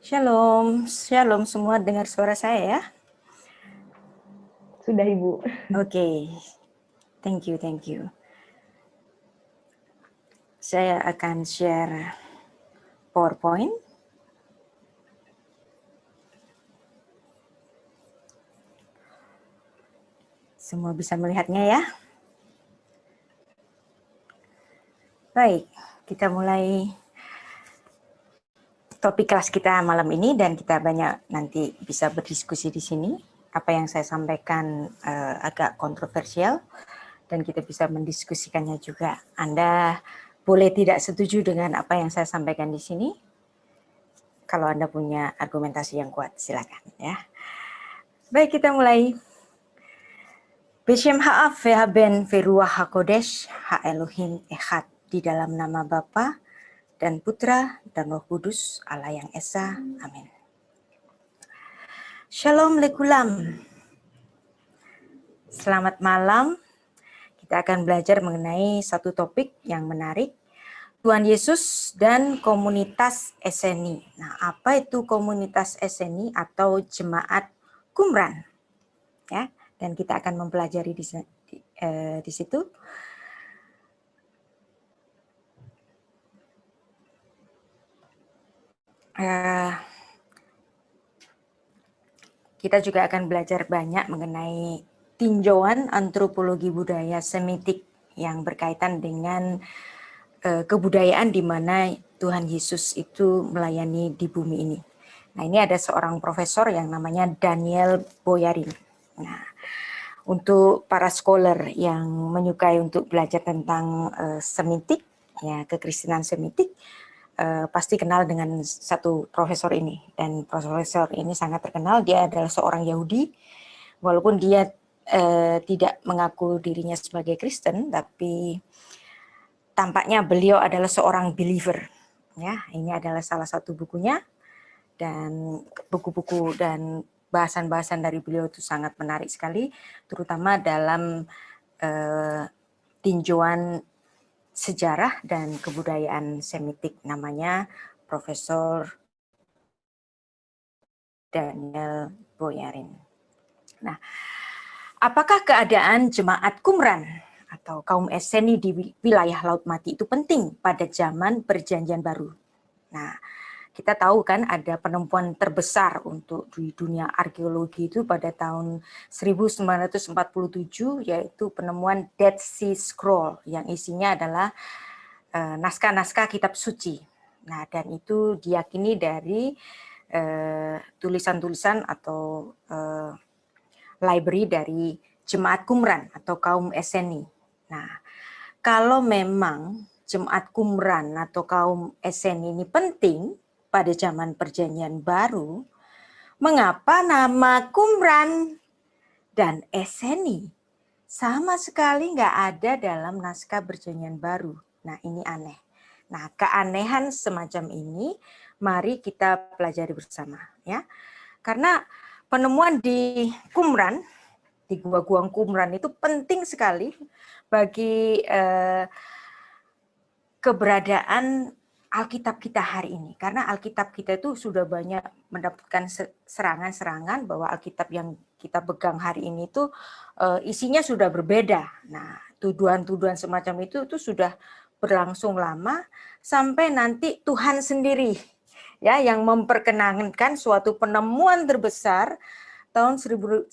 Shalom, shalom semua, dengar suara saya ya? Sudah, Ibu. Oke, thank you. Saya akan share PowerPoint. Semua bisa melihatnya ya? Baik, kita mulai topik kelas kita malam ini dan kita banyak nanti bisa berdiskusi di sini. Apa yang saya sampaikan agak kontroversial dan kita bisa mendiskusikannya juga. Anda boleh tidak setuju dengan apa yang saya sampaikan di sini. Kalau Anda punya argumentasi yang kuat, silakan ya. Baik, kita mulai. Beshem ha'af ve'haben ve'ruah hakodesh ha'elohim echad, di dalam nama Bapa dan Putra dan Roh Kudus, Allah yang Esa. Amin. Shalom lekulam. Selamat malam. Kita akan belajar mengenai satu topik yang menarik, Tuhan Yesus dan komunitas SNI. Nah, apa itu komunitas SNI atau jemaat Qumran? Ya, dan kita akan mempelajari di situ. Kita juga akan belajar banyak mengenai tinjauan antropologi budaya Semitik yang berkaitan dengan kebudayaan di mana Tuhan Yesus itu melayani di bumi ini. Nah, ini ada seorang profesor yang namanya Daniel Boyarin. Nah, untuk para scholar yang menyukai untuk belajar tentang Semitik, ya kekristenan Semitik, pasti kenal dengan satu profesor ini, dan profesor ini sangat terkenal. Dia adalah seorang Yahudi, walaupun dia tidak mengaku dirinya sebagai Kristen, tapi tampaknya beliau adalah seorang believer. Ya, ini adalah salah satu bukunya, dan buku-buku dan bahasan-bahasan dari beliau itu sangat menarik sekali, terutama dalam tinjauan sejarah dan kebudayaan Semitik. Namanya Profesor Daniel Boyarin. Nah, apakah keadaan jemaat Qumran atau kaum SNI di wilayah Laut Mati itu penting pada zaman Perjanjian Baru? Nah, kita tahu kan ada penemuan terbesar untuk di dunia arkeologi itu pada tahun 1947, yaitu penemuan Dead Sea Scroll yang isinya adalah naskah-naskah kitab suci. Nah, dan itu diyakini dari tulisan-tulisan atau library dari jemaat Qumran atau kaum SNI. Nah, kalau memang jemaat Qumran atau kaum SNI ini penting pada zaman Perjanjian Baru, mengapa nama Qumran dan SNI sama sekali nggak ada dalam naskah Perjanjian Baru? Nah, ini aneh. Nah, keanehan semacam ini mari kita pelajari bersama ya. Karena penemuan di Qumran, di gua-gua Qumran itu penting sekali bagi keberadaan Alkitab kita hari ini. Karena Alkitab kita itu sudah banyak mendapatkan serangan-serangan bahwa Alkitab yang kita pegang hari ini itu isinya sudah berbeda. Nah, tuduhan-tuduhan semacam itu sudah berlangsung lama sampai nanti Tuhan sendiri ya yang memperkenankan suatu penemuan terbesar tahun 1947,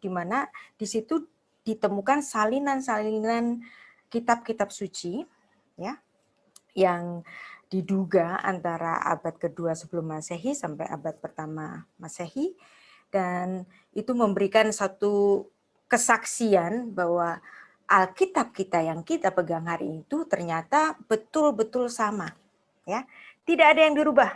di mana di situ ditemukan salinan-salinan kitab-kitab suci ya yang diduga antara abad kedua sebelum Masehi sampai abad pertama Masehi, dan itu memberikan satu kesaksian bahwa Alkitab kita yang kita pegang hari itu ternyata betul-betul sama ya, tidak ada yang dirubah.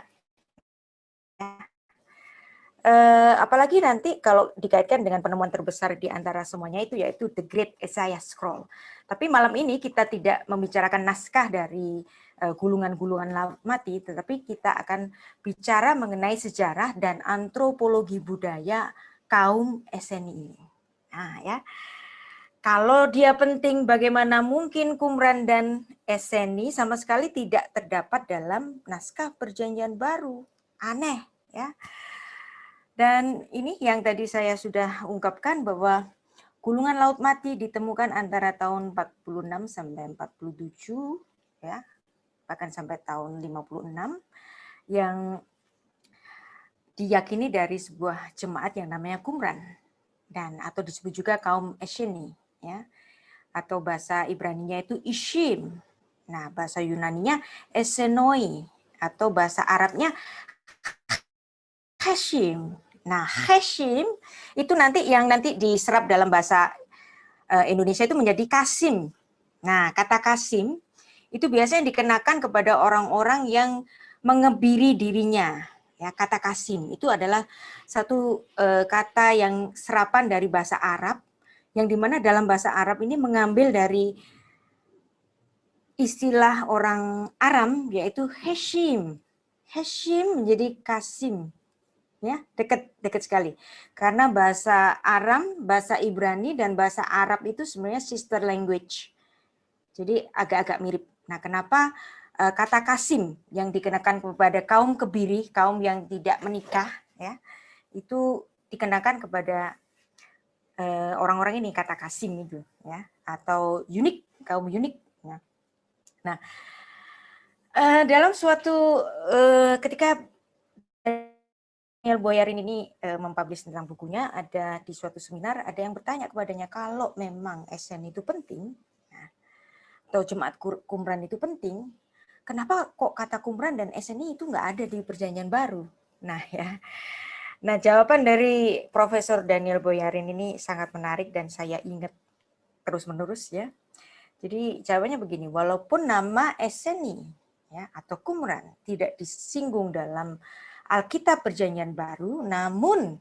Apalagi nanti kalau dikaitkan dengan penemuan terbesar di antara semuanya itu yaitu The Great Isaiah Scroll. Tapi malam ini kita tidak membicarakan naskah dari gulungan-gulungan Laut Mati, tetapi kita akan bicara mengenai sejarah dan antropologi budaya kaum SNI ini. Nah ya, Kalau dia penting, bagaimana mungkin Qumran dan Esseni sama sekali tidak terdapat dalam naskah Perjanjian Baru? Aneh, ya. Dan ini yang tadi saya sudah ungkapkan bahwa gulungan laut mati ditemukan antara tahun 46 sampai 47, ya, bahkan sampai tahun 56, yang diyakini dari sebuah jemaat yang namanya Qumran, dan atau disebut juga kaum Esseni, ya. Atau bahasa Ibraninya itu Ishim. Nah, bahasa Yunaninya Essenoi, atau bahasa Arabnya Heshim. Nah, Heshim itu nanti yang nanti diserap dalam bahasa Indonesia itu menjadi Kasim. Nah, kata Kasim itu biasanya dikenakan kepada orang-orang yang mengebiri dirinya. Ya, kata Kasim itu adalah satu kata yang serapan dari bahasa Arab, yang dimana dalam bahasa Arab ini mengambil dari istilah orang Aram, yaitu Heshim. Heshim menjadi Kasim, ya, dekat sekali. Karena bahasa Aram, bahasa Ibrani dan bahasa Arab itu sebenarnya sister language. Jadi agak-agak mirip. Nah, kenapa kata Kasim yang dikenakan kepada kaum kebiri, kaum yang tidak menikah, ya, itu dikenakan kepada orang-orang ini, kata Kasim itu, ya, atau unik, kaum unik. Ya. Nah, dalam suatu ketika Daniel Boyarin ini mempublish tentang bukunya, ada di suatu seminar ada yang bertanya kepadanya, kalau memang SN itu penting, nah, atau jemaat Qumran itu penting, kenapa kok kata Qumran dan SNI itu nggak ada di Perjanjian Baru? Nah, ya. Nah, jawaban dari Profesor Daniel Boyarin ini sangat menarik dan saya ingat terus-menerus, ya. Jadi jawabannya begini, walaupun nama SNI, ya, atau Qumran tidak disinggung dalam Alkitab Perjanjian Baru, namun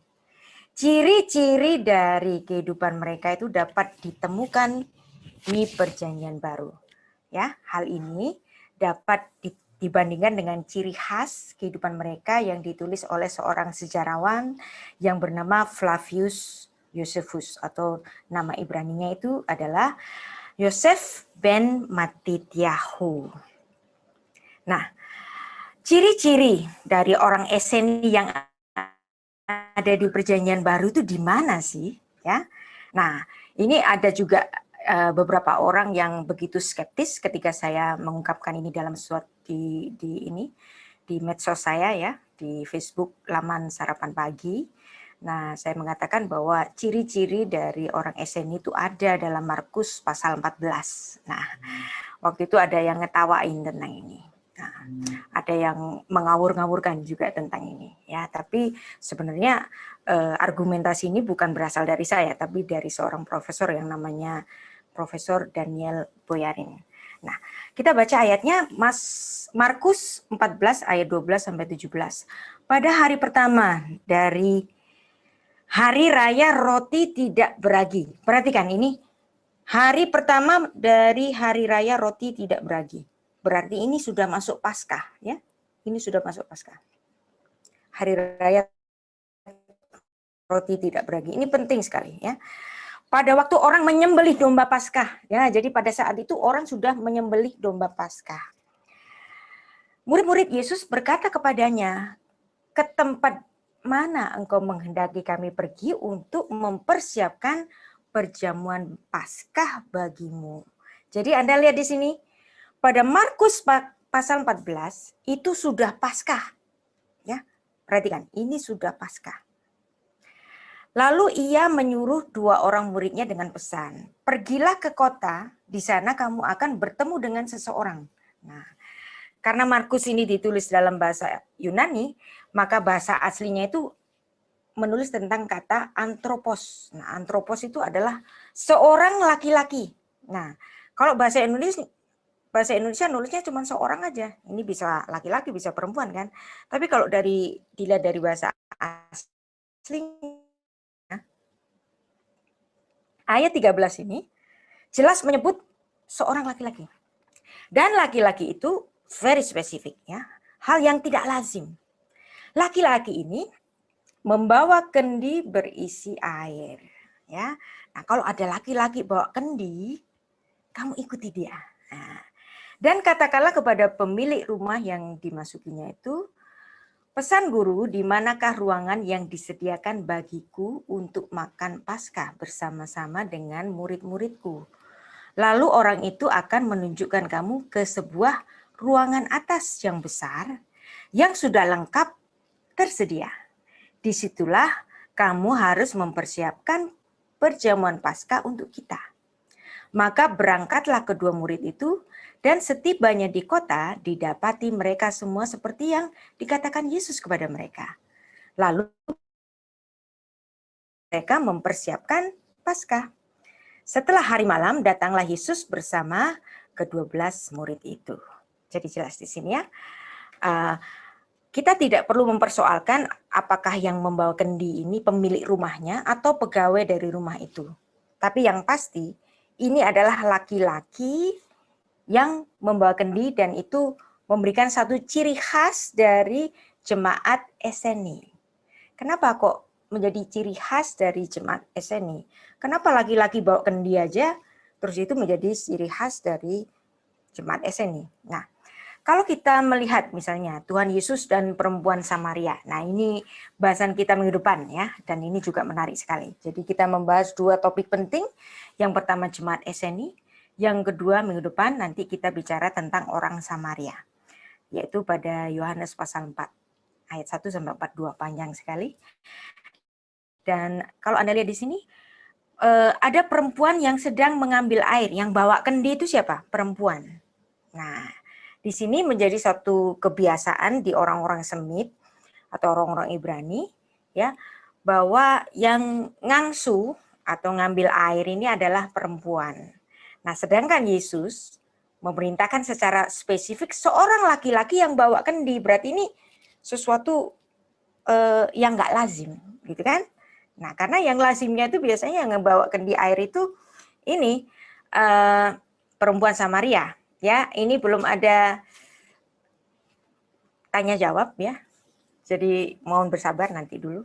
ciri-ciri dari kehidupan mereka itu dapat ditemukan di Perjanjian Baru. Ya, hal ini dapat dibandingkan dengan ciri khas kehidupan mereka yang ditulis oleh seorang sejarawan yang bernama Flavius Josephus, atau nama Ibraninya itu adalah Yosef ben Matityahu. Nah, ciri-ciri dari orang Esseni yang ada di Perjanjian Baru itu di mana sih? Ya, nah ini ada juga beberapa orang yang begitu skeptis ketika saya mengungkapkan ini dalam suatu di medsos saya, ya, di Facebook laman Sarapan Pagi. Nah, saya mengatakan bahwa ciri-ciri dari orang Esseni itu ada dalam Markus pasal 14. Nah, waktu itu ada yang ngetawain tentang ini. Nah, ada yang mengawur-ngawurkan juga tentang ini, ya. Tapi sebenarnya argumentasi ini bukan berasal dari saya, tapi dari seorang profesor yang namanya Profesor Daniel Boyarin. Nah, kita baca ayatnya, Markus 14 ayat 12 sampai 17. Pada hari pertama dari hari raya roti tidak beragi. Perhatikan ini, hari pertama dari hari raya roti tidak beragi. Berarti ini sudah masuk Paskah, ya. Ini sudah masuk Paskah. Hari raya roti tidak beragi. Ini penting sekali, ya. Pada waktu orang menyembelih domba Paskah, ya. Jadi pada saat itu orang sudah menyembelih domba Paskah. Murid-murid Yesus berkata kepadanya, "Ke tempat mana engkau menghendaki kami pergi untuk mempersiapkan perjamuan Paskah bagimu?" Jadi Anda lihat di sini, pada Markus pasal 14 itu sudah Paskah. Ya, perhatikan, ini sudah Paskah. Lalu ia menyuruh 2 orang muridnya dengan pesan, "Pergilah ke kota, di sana kamu akan bertemu dengan seseorang." Nah, karena Markus ini ditulis dalam bahasa Yunani, maka bahasa aslinya itu menulis tentang kata antropos. Nah, antropos itu adalah seorang laki-laki. Nah, kalau bahasa Indonesia nulisnya cuma seorang aja. Ini bisa laki-laki, bisa perempuan, kan. Tapi kalau dilihat dari bahasa aslinya, ayat 13 ini jelas menyebut seorang laki-laki. Dan laki-laki itu very spesifik, ya. Hal yang tidak lazim. Laki-laki ini membawa kendi berisi air, ya. Nah, kalau ada laki-laki bawa kendi, kamu ikuti dia. Nah, dan katakanlah kepada pemilik rumah yang dimasukinya itu, pesan guru, di manakah ruangan yang disediakan bagiku untuk makan Paskah bersama-sama dengan murid-muridku? Lalu orang itu akan menunjukkan kamu ke sebuah ruangan atas yang besar yang sudah lengkap tersedia. Disitulah kamu harus mempersiapkan perjamuan Paskah untuk kita. Maka berangkatlah kedua murid itu, dan setibanya di kota didapati mereka semua seperti yang dikatakan Yesus kepada mereka. Lalu mereka mempersiapkan Paskah. Setelah hari malam datanglah Yesus bersama ke-12 murid itu. Jadi jelas di sini ya. Kita tidak perlu mempersoalkan apakah yang membawa kendi ini pemilik rumahnya atau pegawai dari rumah itu. Tapi yang pasti ini adalah laki-laki yang membawa kendi, dan itu memberikan satu ciri khas dari jemaat Eseni. Kenapa kok menjadi ciri khas dari jemaat Eseni? Kenapa laki-laki bawa kendi aja, terus itu menjadi ciri khas dari jemaat Eseni? Nah, kalau kita melihat misalnya Tuhan Yesus dan perempuan Samaria, nah ini bahasan kita minggu depan ya, dan ini juga menarik sekali. Jadi kita membahas dua topik penting, yang pertama jemaat Eseni, yang kedua minggu depan nanti kita bicara tentang orang Samaria, yaitu pada Yohanes pasal 4, ayat 1 sampai 42, panjang sekali. Dan kalau Anda lihat di sini, ada perempuan yang sedang mengambil air, yang bawa kendi itu siapa? Perempuan. Nah, di sini menjadi satu kebiasaan di orang-orang Semit atau orang-orang Ibrani, ya, bahwa yang ngangsu atau ngambil air ini adalah perempuan. Nah, sedangkan Yesus memerintahkan secara spesifik seorang laki-laki yang bawa kendi, berarti ini sesuatu yang nggak lazim, gitu kan? Nah, karena yang lazimnya itu biasanya yang membawa kendi air itu ini perempuan Samaria. Ya, ini belum ada tanya jawab ya. Jadi mohon bersabar nanti dulu.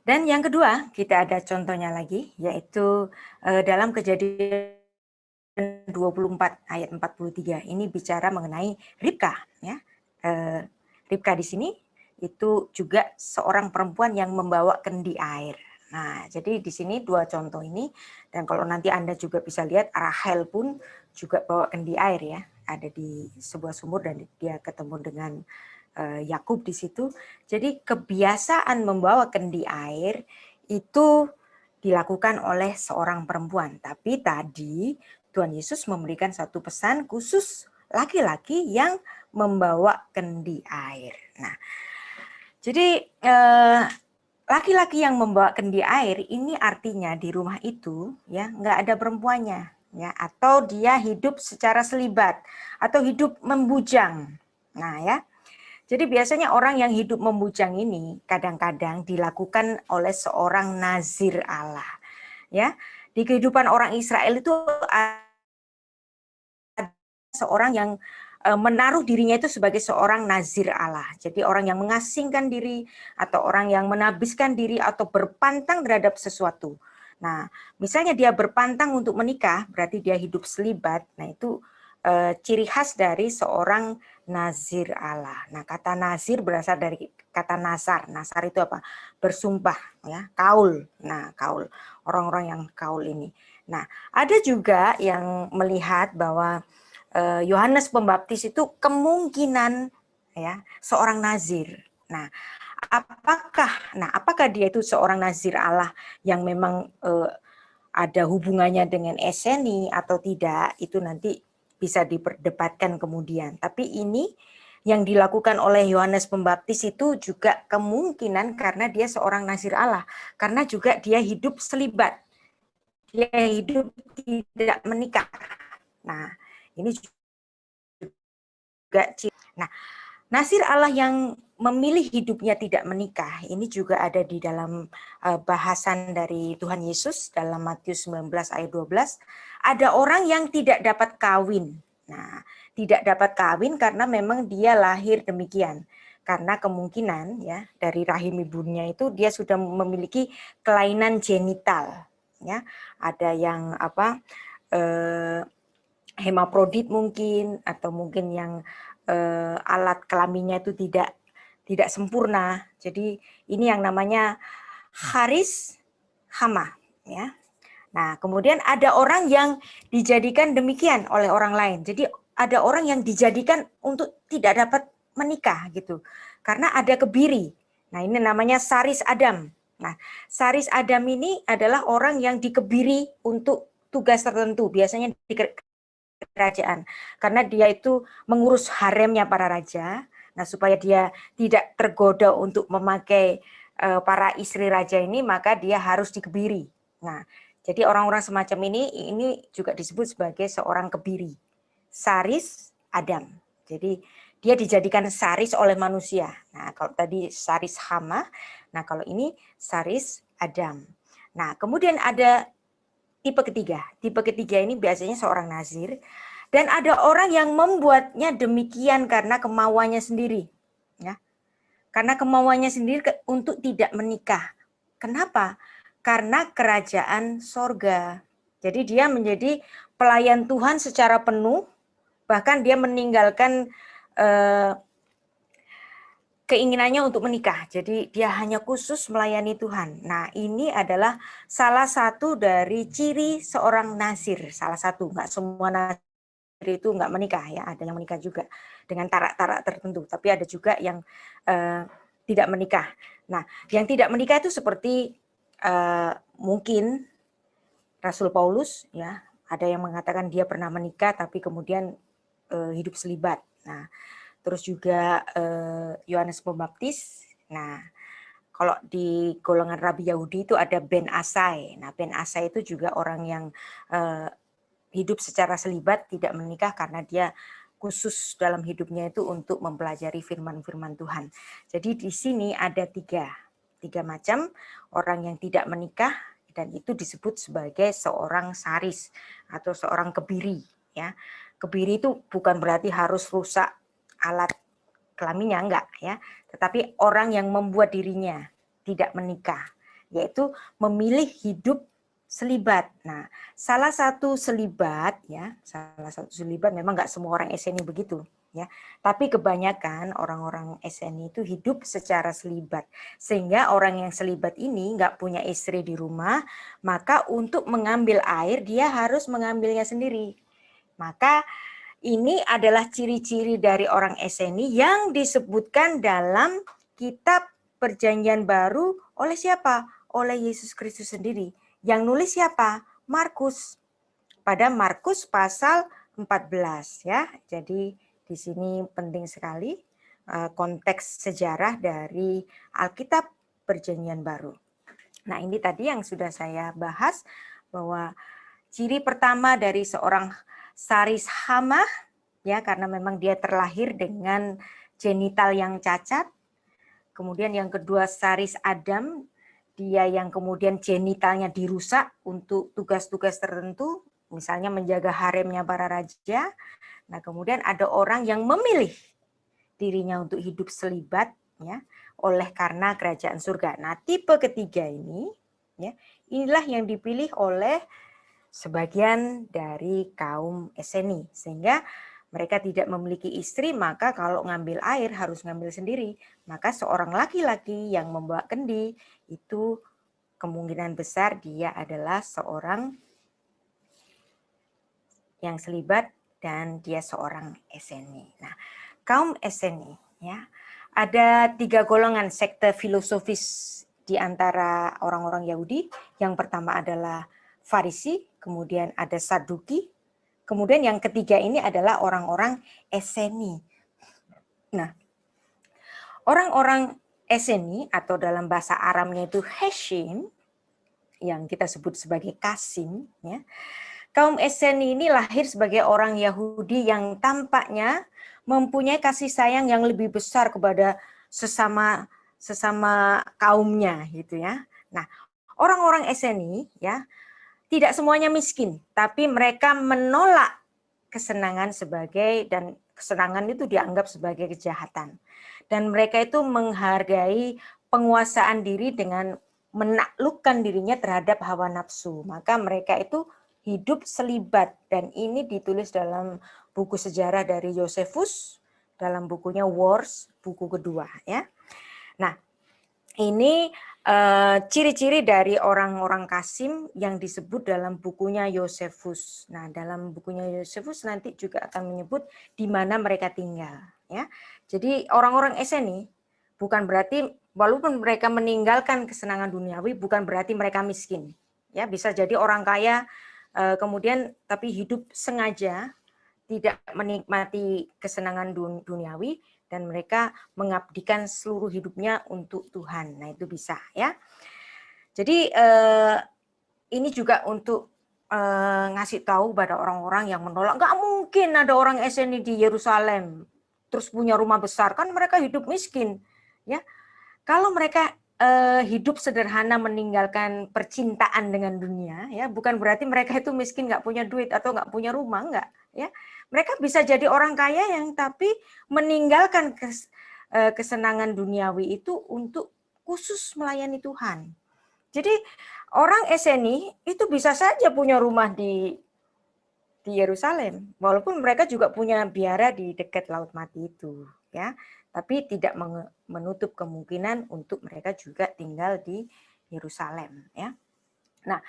Dan yang kedua, kita ada contohnya lagi, yaitu dalam Kejadian 24 ayat 43. Ini bicara mengenai Ribka ya. Ribka di sini itu juga seorang perempuan yang membawa kendi air. Nah, jadi di sini dua contoh ini, dan kalau nanti Anda juga bisa lihat Rahel pun juga bawa kendi air ya, ada di sebuah sumur dan dia ketemu dengan Yakub di situ. Jadi kebiasaan membawa kendi air itu dilakukan oleh seorang perempuan. Tapi tadi Tuhan Yesus memberikan satu pesan khusus laki-laki yang membawa kendi air. Nah, jadi laki-laki yang membawa kendi air ini artinya di rumah itu ya nggak ada perempuannya ya, atau dia hidup secara selibat atau hidup membujang. Nah ya, jadi biasanya orang yang hidup membujang ini kadang-kadang dilakukan oleh seorang nazir Allah. Ya, di kehidupan orang Israel itu ada seorang yang menaruh dirinya itu sebagai seorang nazir Allah. Jadi orang yang mengasingkan diri atau orang yang menabiskan diri atau berpantang terhadap sesuatu. Nah, misalnya dia berpantang untuk menikah, berarti dia hidup selibat. Nah, itu ciri khas dari seorang nazir Allah. Nah, kata nazir berasal dari kata nasar. Nasar itu apa? Bersumpah, ya, kaul. Nah, kaul. Orang-orang yang kaul ini. Nah, ada juga yang melihat bahwa Yohanes Pembaptis itu kemungkinan ya seorang nazir. Nah, apakah dia itu seorang nazir Allah yang memang ada hubungannya dengan Eseni atau tidak, itu nanti bisa diperdebatkan kemudian. Tapi ini yang dilakukan oleh Yohanes Pembaptis itu juga kemungkinan karena dia seorang nazir Allah, karena juga dia hidup selibat, dia hidup tidak menikah. Nah, ini juga nah, nazir Allah yang memilih hidupnya tidak menikah, ini juga ada di dalam bahasan dari Tuhan Yesus dalam Matius 19 ayat 12. Ada orang yang tidak dapat kawin. Nah, tidak dapat kawin karena memang dia lahir demikian. Karena kemungkinan ya dari rahim ibunya itu dia sudah memiliki kelainan genital, ya. Ada yang hemaprodit mungkin, atau mungkin yang alat kelaminnya itu tidak sempurna. Jadi ini yang namanya haris hama, ya. Nah, kemudian ada orang yang dijadikan demikian oleh orang lain. Jadi ada orang yang dijadikan untuk tidak dapat menikah gitu. Karena ada kebiri. Nah, ini namanya saris Adam. Nah, saris Adam ini adalah orang yang dikebiri untuk tugas tertentu, biasanya di kerajaan. Karena dia itu mengurus haremnya para raja. Nah, supaya dia tidak tergoda untuk memakai para istri raja ini, maka dia harus dikebiri. Nah, jadi orang-orang semacam ini juga disebut sebagai seorang kebiri. Saris Adam. Jadi dia dijadikan saris oleh manusia. Nah, kalau tadi saris hama, nah kalau ini saris Adam. Nah, kemudian ada tipe ketiga. Tipe ketiga ini biasanya seorang nazir, dan ada orang yang membuatnya demikian karena kemauannya sendiri, ya. Karena kemauannya sendiri untuk tidak menikah. Kenapa? Karena kerajaan sorga. Jadi dia menjadi pelayan Tuhan secara penuh, bahkan dia meninggalkan keinginannya untuk menikah. Jadi dia hanya khusus melayani Tuhan. Nah, ini adalah salah satu dari ciri seorang nazir. Salah satu, nggak semua nazir itu nggak menikah ya, ada yang menikah juga dengan tarak-tarak tertentu. Tapi ada juga yang tidak menikah. Nah, yang tidak menikah itu seperti mungkin Rasul Paulus, ya, ada yang mengatakan dia pernah menikah tapi kemudian hidup selibat. Nah, terus juga Yohanes Pembaptis. Nah, kalau di golongan Rabi Yahudi itu ada Ben Asai. Nah, Ben Asai itu juga orang yang hidup secara selibat, tidak menikah karena dia khusus dalam hidupnya itu untuk mempelajari firman-firman Tuhan. Jadi di sini ada tiga macam orang yang tidak menikah, dan itu disebut sebagai seorang saris atau seorang kebiri, ya. Kebiri itu bukan berarti harus rusak alat kelaminnya, enggak ya, tetapi orang yang membuat dirinya tidak menikah, yaitu memilih hidup selibat. Nah, salah satu selibat memang enggak semua orang SNI begitu ya, tapi kebanyakan orang-orang SNI itu hidup secara selibat, sehingga orang yang selibat ini enggak punya istri di rumah, maka untuk mengambil air dia harus mengambilnya sendiri. Maka ini adalah ciri-ciri dari orang SNI yang disebutkan dalam kitab Perjanjian Baru oleh siapa? Oleh Yesus Kristus sendiri. Yang nulis siapa? Markus. Pada Markus pasal 14 ya. Jadi di sini penting sekali konteks sejarah dari Alkitab Perjanjian Baru. Nah, ini tadi yang sudah saya bahas, bahwa ciri pertama dari seorang saris hama, ya, karena memang dia terlahir dengan genital yang cacat. Kemudian yang kedua saris Adam, dia yang kemudian genitalnya dirusak untuk tugas-tugas tertentu, misalnya menjaga haremnya para raja. Nah, kemudian ada orang yang memilih dirinya untuk hidup selibat, ya, oleh karena kerajaan surga. Nah, tipe ketiga ini, ya, inilah yang dipilih oleh sebagian dari kaum SNI, sehingga mereka tidak memiliki istri, maka kalau ngambil air harus ngambil sendiri. Maka seorang laki-laki yang membawa kendi itu kemungkinan besar dia adalah seorang yang selibat dan dia seorang SNI. Nah, kaum SNI, ya, ada 3 golongan sekte filosofis di antara orang-orang Yahudi. Yang pertama adalah Farisi, kemudian ada Saduki, kemudian yang ketiga ini adalah orang-orang Eseni. Nah, orang-orang Eseni atau dalam bahasa Aramnya itu Heshin, yang kita sebut sebagai Kasim, ya. Kaum Eseni ini lahir sebagai orang Yahudi yang tampaknya mempunyai kasih sayang yang lebih besar kepada sesama kaumnya gitu ya. Nah, orang-orang Eseni ya tidak semuanya miskin, tapi mereka menolak kesenangan dan kesenangan itu dianggap sebagai kejahatan. Dan mereka itu menghargai penguasaan diri dengan menaklukkan dirinya terhadap hawa nafsu. Maka mereka itu hidup selibat, dan ini ditulis dalam buku sejarah dari Josephus dalam bukunya Wars, buku kedua ya. Nah, ini ciri-ciri dari orang-orang Kasim yang disebut dalam bukunya Josephus. Nah, dalam bukunya Josephus nanti juga akan menyebut di mana mereka tinggal ya. Jadi orang-orang Eseni bukan berarti walaupun mereka meninggalkan kesenangan duniawi bukan berarti mereka miskin. Ya, bisa jadi orang kaya kemudian tapi hidup sengaja tidak menikmati kesenangan duniawi dan mereka mengabdikan seluruh hidupnya untuk Tuhan. Nah, itu bisa ya. Jadi ini juga untuk ngasih tahu pada orang-orang yang menolak, nggak mungkin ada orang Eseni di Yerusalem terus punya rumah besar, kan mereka hidup miskin ya. Kalau mereka hidup sederhana meninggalkan percintaan dengan dunia ya, bukan berarti mereka itu miskin, nggak punya duit atau nggak punya rumah, nggak ya. Mereka bisa jadi orang kaya yang tapi meninggalkan kesenangan duniawi itu untuk khusus melayani Tuhan. Jadi orang Eseni itu bisa saja punya rumah di Yerusalem, walaupun mereka juga punya biara di dekat Laut Mati itu ya, tapi tidak menutup kemungkinan untuk mereka juga tinggal di Yerusalem ya. Nah,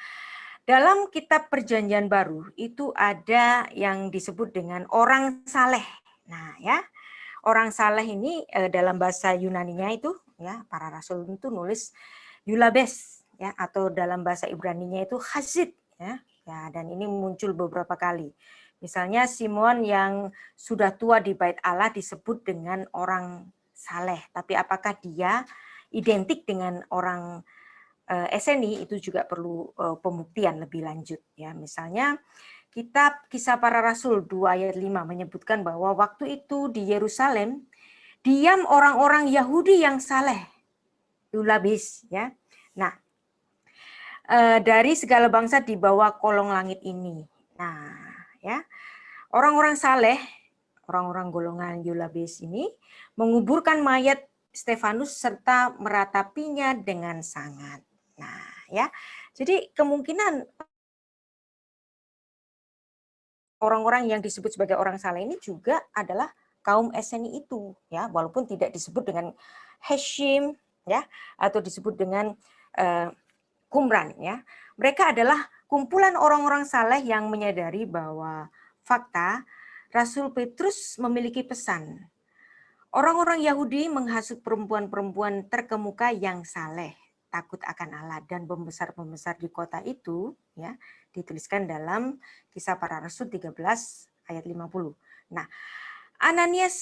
dalam kitab Perjanjian Baru itu ada yang disebut dengan orang saleh. Nah, ya. Orang saleh ini dalam bahasa Yunaninya itu ya, para rasul itu nulis Yulabes ya, atau dalam bahasa Ibraninya itu Chazid ya. Ya, dan ini muncul beberapa kali. Misalnya Simon yang sudah tua di Bait Allah disebut dengan orang saleh, tapi apakah dia identik dengan orang Eseni itu juga perlu pembuktian lebih lanjut ya. Misalnya Kitab Kisah Para Rasul 2 ayat 5 menyebutkan bahwa waktu itu di Yerusalem diam orang-orang Yahudi yang saleh, Yulabis ya. Nah, dari segala bangsa di bawah kolong langit ini. Nah, ya. Orang-orang saleh, orang-orang golongan Yulabis ini menguburkan mayat Stefanus serta meratapinya dengan sangat. Nah, ya. Jadi kemungkinan orang-orang yang disebut sebagai orang saleh ini juga adalah kaum Eseni itu ya, walaupun tidak disebut dengan Heshim ya atau disebut dengan Qumran ya. Mereka adalah kumpulan orang-orang saleh yang menyadari bahwa fakta Rasul Petrus memiliki pesan. Orang-orang Yahudi menghasut perempuan-perempuan terkemuka yang saleh, takut akan Allah, dan pembesar-pembesar di kota itu ya dituliskan dalam Kisah Para Rasul 13 ayat 50. Nah, Ananias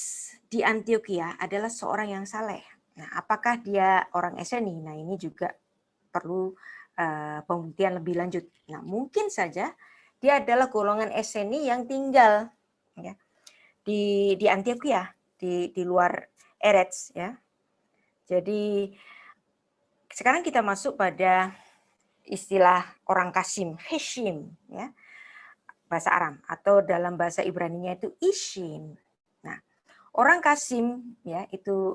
di Antioquia adalah seorang yang saleh. Nah, apakah dia orang Eseni? Nah, ini juga perlu pembuktian lebih lanjut. Nah, mungkin saja dia adalah golongan Eseni yang tinggal ya di Antioquia, di luar Eretz ya. Jadi sekarang kita masuk pada istilah orang Kasim, Heshim ya, bahasa Aram, atau dalam bahasa Ibraninya itu Ishim. Nah, orang Kasim ya itu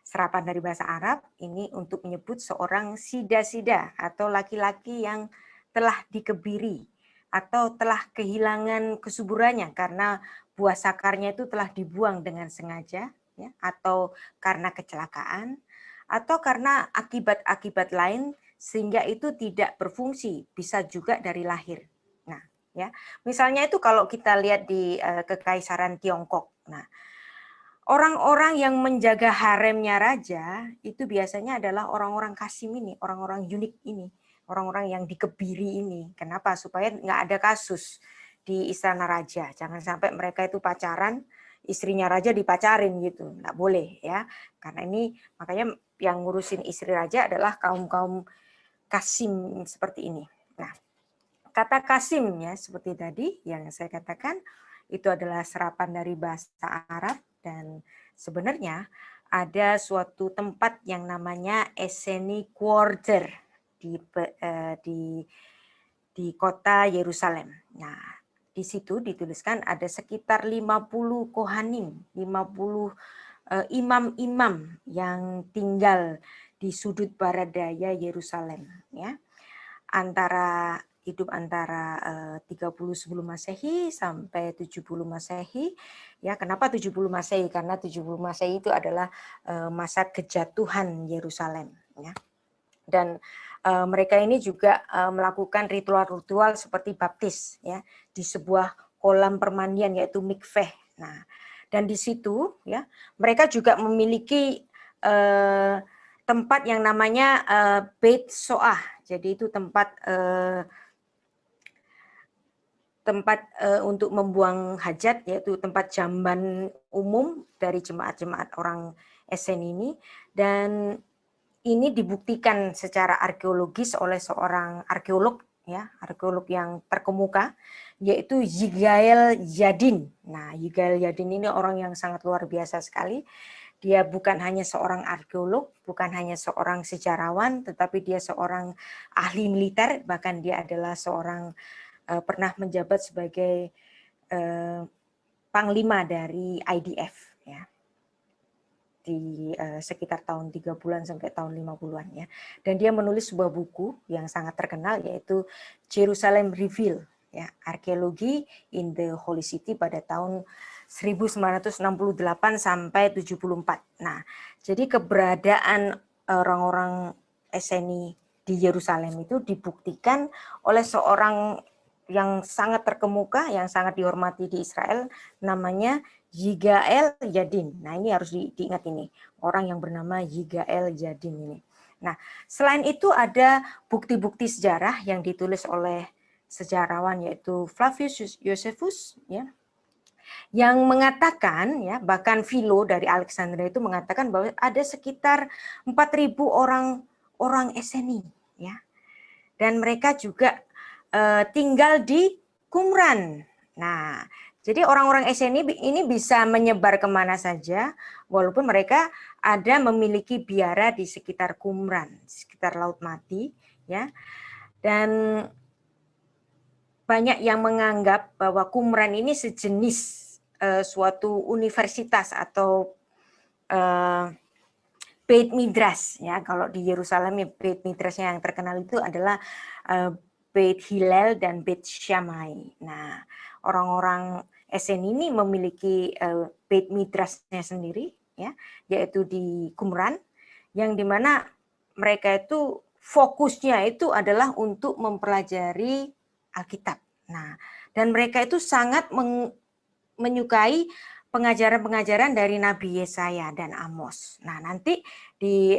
serapan dari bahasa Arab ini untuk menyebut seorang sida-sida atau laki-laki yang telah dikebiri atau telah kehilangan kesuburannya karena buah sakarnya itu telah dibuang dengan sengaja ya, atau karena kecelakaan atau karena akibat-akibat lain sehingga itu tidak berfungsi, bisa juga dari lahir. Nah, ya. Misalnya itu kalau kita lihat di Kekaisaran Tiongkok. Nah, orang-orang yang menjaga haremnya raja itu biasanya adalah orang-orang Kasim ini, orang-orang unik ini, orang-orang yang dikebiri ini. Kenapa? Supaya nggak ada kasus di istana raja. Jangan sampai mereka itu pacaran, istrinya raja dipacarin gitu. Nggak boleh ya. Karena ini makanya yang ngurusin istri raja adalah kaum-kaum Kasim seperti ini. Nah, kata Kasim ya seperti tadi yang saya katakan itu adalah serapan dari bahasa Arab, dan sebenarnya ada suatu tempat yang namanya Esseni Quarter di kota Yerusalem. Nah, di situ dituliskan ada sekitar 50 kohanim, 50 imam-imam yang tinggal di sudut barat daya Yerusalem, ya. Hidup antara 30 sebelum Masehi sampai 70 Masehi. Ya, kenapa 70 Masehi? Karena 70 Masehi itu adalah masa kejatuhan Yerusalem, ya. Dan mereka ini juga melakukan ritual-ritual seperti baptis, ya, di sebuah kolam permandian yaitu mikveh. Nah, dan di situ, ya, mereka juga memiliki tempat yang namanya Beit Soah. Jadi itu tempat untuk membuang hajat, yaitu tempat jamban umum dari jemaat-jemaat orang Esen ini. Dan ini dibuktikan secara arkeologis oleh seorang arkeolog, ya, arkeolog yang terkemuka, yaitu Yigael Yadin. Nah, Yigael Yadin ini orang yang sangat luar biasa sekali. Dia bukan hanya seorang arkeolog, bukan hanya seorang sejarawan, tetapi dia seorang ahli militer, bahkan dia adalah seorang pernah menjabat sebagai panglima dari IDF, ya, di sekitar tahun 30-an sampai tahun 50-an, ya. Dan dia menulis sebuah buku yang sangat terkenal yaitu Jerusalem Revealed, ya, arkeologi in the Holy City pada tahun 1968 sampai 74. Nah, jadi keberadaan orang-orang Esseni di Yerusalem itu dibuktikan oleh seorang yang sangat terkemuka, yang sangat dihormati di Israel, namanya Yigael Yadin. Nah, ini harus diingat ini, orang yang bernama Yigael Yadin ini. Nah, selain itu ada bukti-bukti sejarah yang ditulis oleh sejarawan yaitu Flavius Josephus, ya, yang mengatakan, ya, bahkan Philo dari Alexandria itu mengatakan bahwa ada sekitar 4.000 orang Esseni, ya, dan mereka juga tinggal di Qumran. Nah, jadi orang-orang Esseni ini bisa menyebar kemana saja, walaupun mereka ada memiliki biara di sekitar Qumran, di sekitar Laut Mati, ya, dan banyak yang menganggap bahwa Qumran ini sejenis suatu universitas atau Beit Midrash, ya. Kalau di Yerusalem ya Beit Midrashnya yang terkenal itu adalah Beit Hillel dan Beit Shammai. Nah, orang-orang Esseni ini memiliki Beit Midrashnya sendiri, ya, yaitu di Qumran, yang dimana mereka itu fokusnya itu adalah untuk mempelajari Alkitab. Nah, dan mereka itu sangat menyukai pengajaran-pengajaran dari Nabi Yesaya dan Amos. Nah, nanti di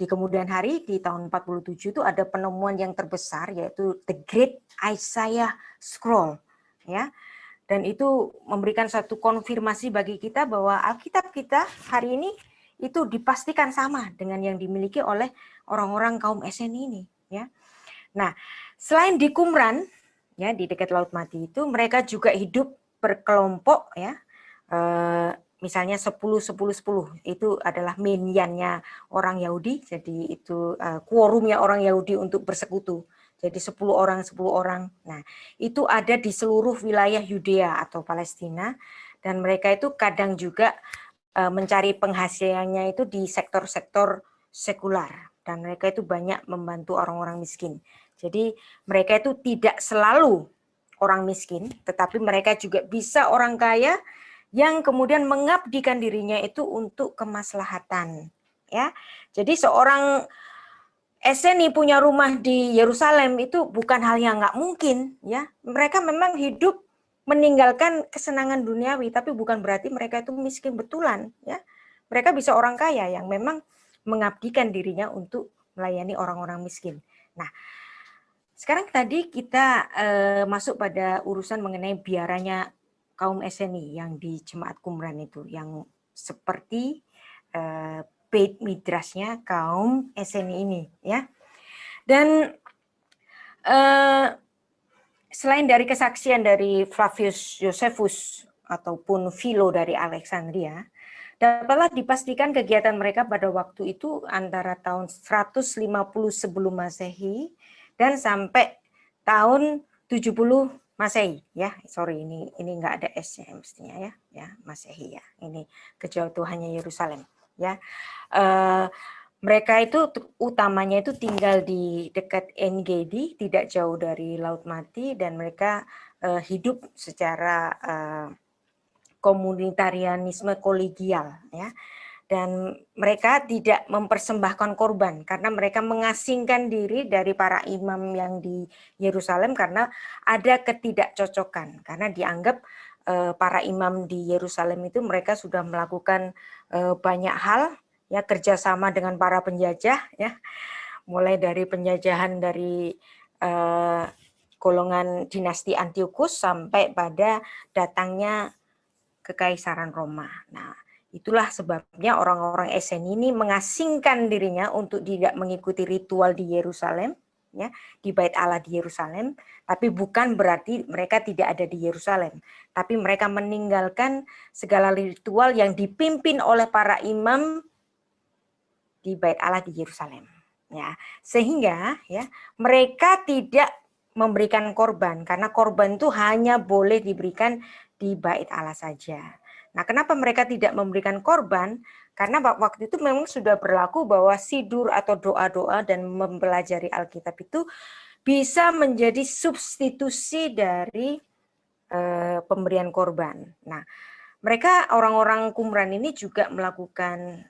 kemudian hari di tahun 47 itu ada penemuan yang terbesar yaitu The Great Isaiah Scroll, ya. Dan itu memberikan satu konfirmasi bagi kita bahwa Alkitab kita hari ini itu dipastikan sama dengan yang dimiliki oleh orang-orang kaum Esseni ini, ya. Nah, selain di Qumran, ya, di dekat Laut Mati itu mereka juga hidup berkelompok, ya. Misalnya 10-10-10 itu adalah minyannya orang Yahudi, jadi itu quorumnya orang Yahudi untuk bersekutu. Jadi 10 orang, 10 orang. Nah, itu ada di seluruh wilayah Yudea atau Palestina, dan mereka itu kadang juga mencari penghasilannya itu di sektor-sektor sekular, dan mereka itu banyak membantu orang-orang miskin. Jadi mereka itu tidak selalu orang miskin, tetapi mereka juga bisa orang kaya yang kemudian mengabdikan dirinya itu untuk kemaslahatan, ya. Jadi seorang Esseni punya rumah di Yerusalem itu bukan hal yang nggak mungkin, ya. Mereka memang hidup meninggalkan kesenangan duniawi, tapi bukan berarti mereka itu miskin betulan, ya. Mereka bisa orang kaya yang memang mengabdikan dirinya untuk melayani orang-orang miskin. Nah, sekarang tadi kita masuk pada urusan mengenai biaranya kaum Esseni yang di Jemaat Qumran itu, yang seperti Beit Midrashnya kaum Esseni ini, ya. Dan selain dari kesaksian dari Flavius Josephus ataupun Philo dari Alexandria, dapatlah dipastikan kegiatan mereka pada waktu itu antara tahun 150 sebelum Masehi dan sampai tahun 70 Masehi ya, sorry ini nggak ada S-nya mestinya ya Masehi ya. Ini kejatuhannya Yerusalem ya. Mereka itu utamanya itu tinggal di dekat En-Gedi, tidak jauh dari Laut Mati, dan mereka hidup secara komunitarianisme kolegial ya. Dan mereka tidak mempersembahkan korban karena mereka mengasingkan diri dari para imam yang di Yerusalem karena ada ketidakcocokan, karena dianggap para imam di Yerusalem itu mereka sudah melakukan banyak hal ya, kerjasama dengan para penjajah ya, mulai dari penjajahan dari golongan dinasti Antiochus sampai pada datangnya Kekaisaran Roma. Nah, itulah sebabnya orang-orang Esseni ini mengasingkan dirinya untuk tidak mengikuti ritual di Yerusalem, ya, di Bait Allah di Yerusalem, tapi bukan berarti mereka tidak ada di Yerusalem, tapi mereka meninggalkan segala ritual yang dipimpin oleh para imam di Bait Allah di Yerusalem, ya. Sehingga ya, mereka tidak memberikan korban karena korban itu hanya boleh diberikan di Bait Allah saja. Nah, kenapa mereka tidak memberikan korban? Karena waktu itu memang sudah berlaku bahwa sidur atau doa-doa dan mempelajari Alkitab itu bisa menjadi substitusi dari pemberian korban. Nah, mereka orang-orang Qumran ini juga melakukan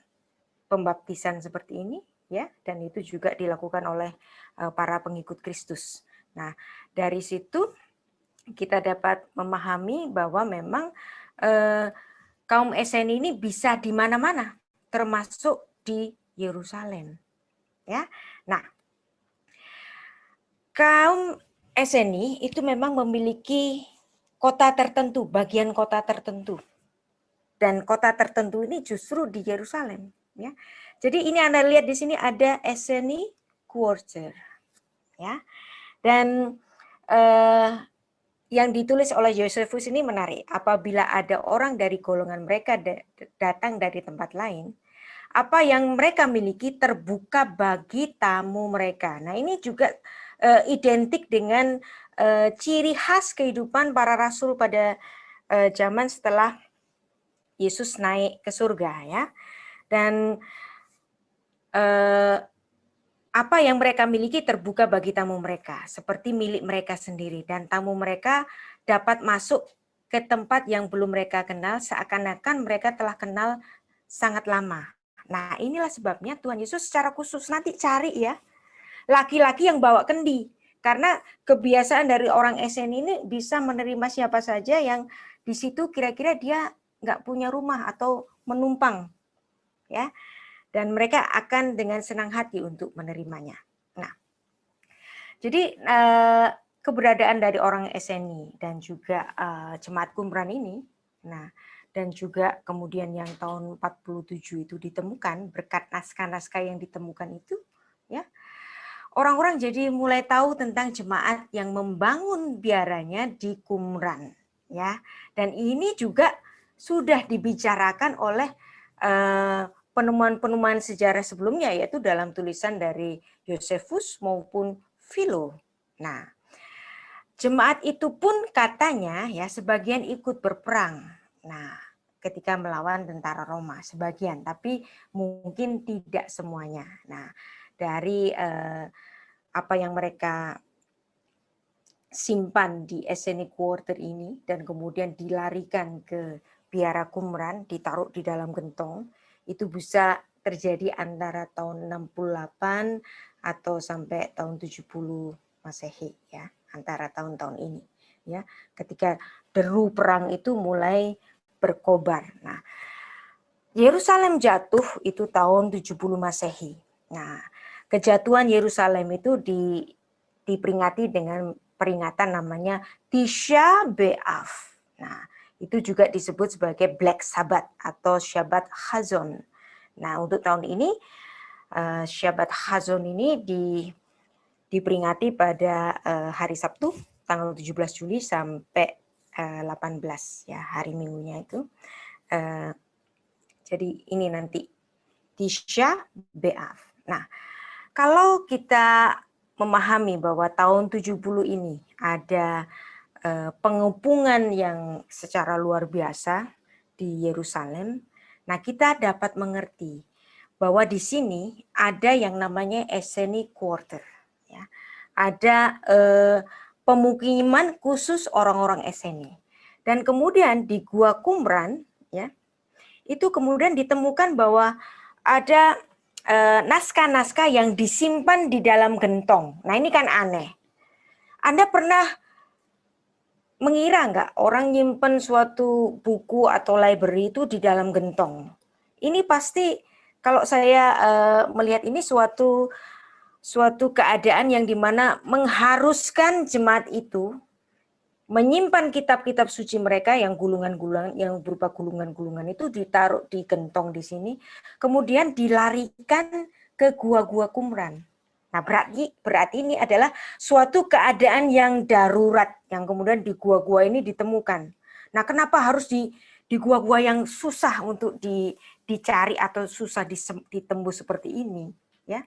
pembaptisan seperti ini ya, dan itu juga dilakukan oleh para pengikut Kristus. Nah, dari situ kita dapat memahami bahwa memang kaum Esseni ini bisa di mana-mana, termasuk di Yerusalem. Ya, nah, kaum Esseni itu memang memiliki kota tertentu, bagian kota tertentu, dan kota tertentu ini justru di Yerusalem. Ya, jadi ini Anda lihat di sini ada Esseni Quarter, ya, dan yang ditulis oleh Josephus ini menarik. Apabila ada orang dari golongan mereka datang dari tempat lain, apa yang mereka miliki terbuka bagi tamu mereka. Nah, ini juga identik dengan ciri khas kehidupan para rasul pada zaman setelah Yesus naik ke surga ya. Dan apa yang mereka miliki terbuka bagi tamu mereka, seperti milik mereka sendiri, dan tamu mereka dapat masuk ke tempat yang belum mereka kenal seakan-akan mereka telah kenal sangat lama. Nah, inilah sebabnya Tuhan Yesus secara khusus nanti cari ya laki-laki yang bawa kendi, karena kebiasaan dari orang Esseni ini bisa menerima siapa saja yang di situ kira-kira dia nggak punya rumah atau menumpang ya, dan mereka akan dengan senang hati untuk menerimanya. Nah, jadi keberadaan dari orang Esseni dan juga jemaat Qumran ini, nah, dan juga kemudian yang tahun 47 itu ditemukan berkat naskah-naskah yang ditemukan itu, ya, orang-orang jadi mulai tahu tentang jemaat yang membangun biaranya di Qumran, ya, dan ini juga sudah dibicarakan oleh penemuan-penemuan sejarah sebelumnya, yaitu dalam tulisan dari Josephus maupun Philo. Nah, jemaat itu pun katanya ya sebagian ikut berperang. Nah, ketika melawan tentara Roma sebagian, tapi mungkin tidak semuanya. Nah, dari apa yang mereka simpan di Esseni Quarter ini dan kemudian dilarikan ke biara Qumran, ditaruh di dalam gentong, itu bisa terjadi antara tahun 68 atau sampai tahun 70 Masehi ya, antara tahun-tahun ini ya, ketika deru perang itu mulai berkobar. Nah, Yerusalem jatuh itu tahun 70 Masehi. Nah, kejatuhan Yerusalem itu diperingati dengan peringatan namanya Tisha B'Av. Nah, itu juga disebut sebagai Black Sabbath atau Shabbat Chazon. Nah, untuk tahun ini Shabbat Chazon ini diperingati pada hari Sabtu tanggal 17 Juli sampai 18 ya, hari Minggunya itu. Jadi ini nanti Tisha B'Av. Nah, kalau kita memahami bahwa tahun 70 ini ada pengepungan yang secara luar biasa di Yerusalem, nah kita dapat mengerti bahwa di sini ada yang namanya Esseni Quarter, ya. Ada pemukiman khusus orang-orang Esseni. Dan kemudian di Gua Qumran, ya, itu kemudian ditemukan bahwa ada naskah-naskah yang disimpan di dalam gentong. Nah ini kan aneh. Anda pernah mengira nggak orang nyimpen suatu buku atau library itu di dalam gentong? Ini pasti kalau saya melihat ini suatu keadaan yang dimana mengharuskan jemaat itu menyimpan kitab-kitab suci mereka yang gulungan-gulungan, yang berupa gulungan-gulungan itu ditaruh di gentong di sini, kemudian dilarikan ke gua-gua Qumran. Nah, berarti ini adalah suatu keadaan yang darurat yang kemudian di gua-gua ini ditemukan. Nah, kenapa harus di gua-gua yang susah untuk dicari atau susah ditembus seperti ini, ya?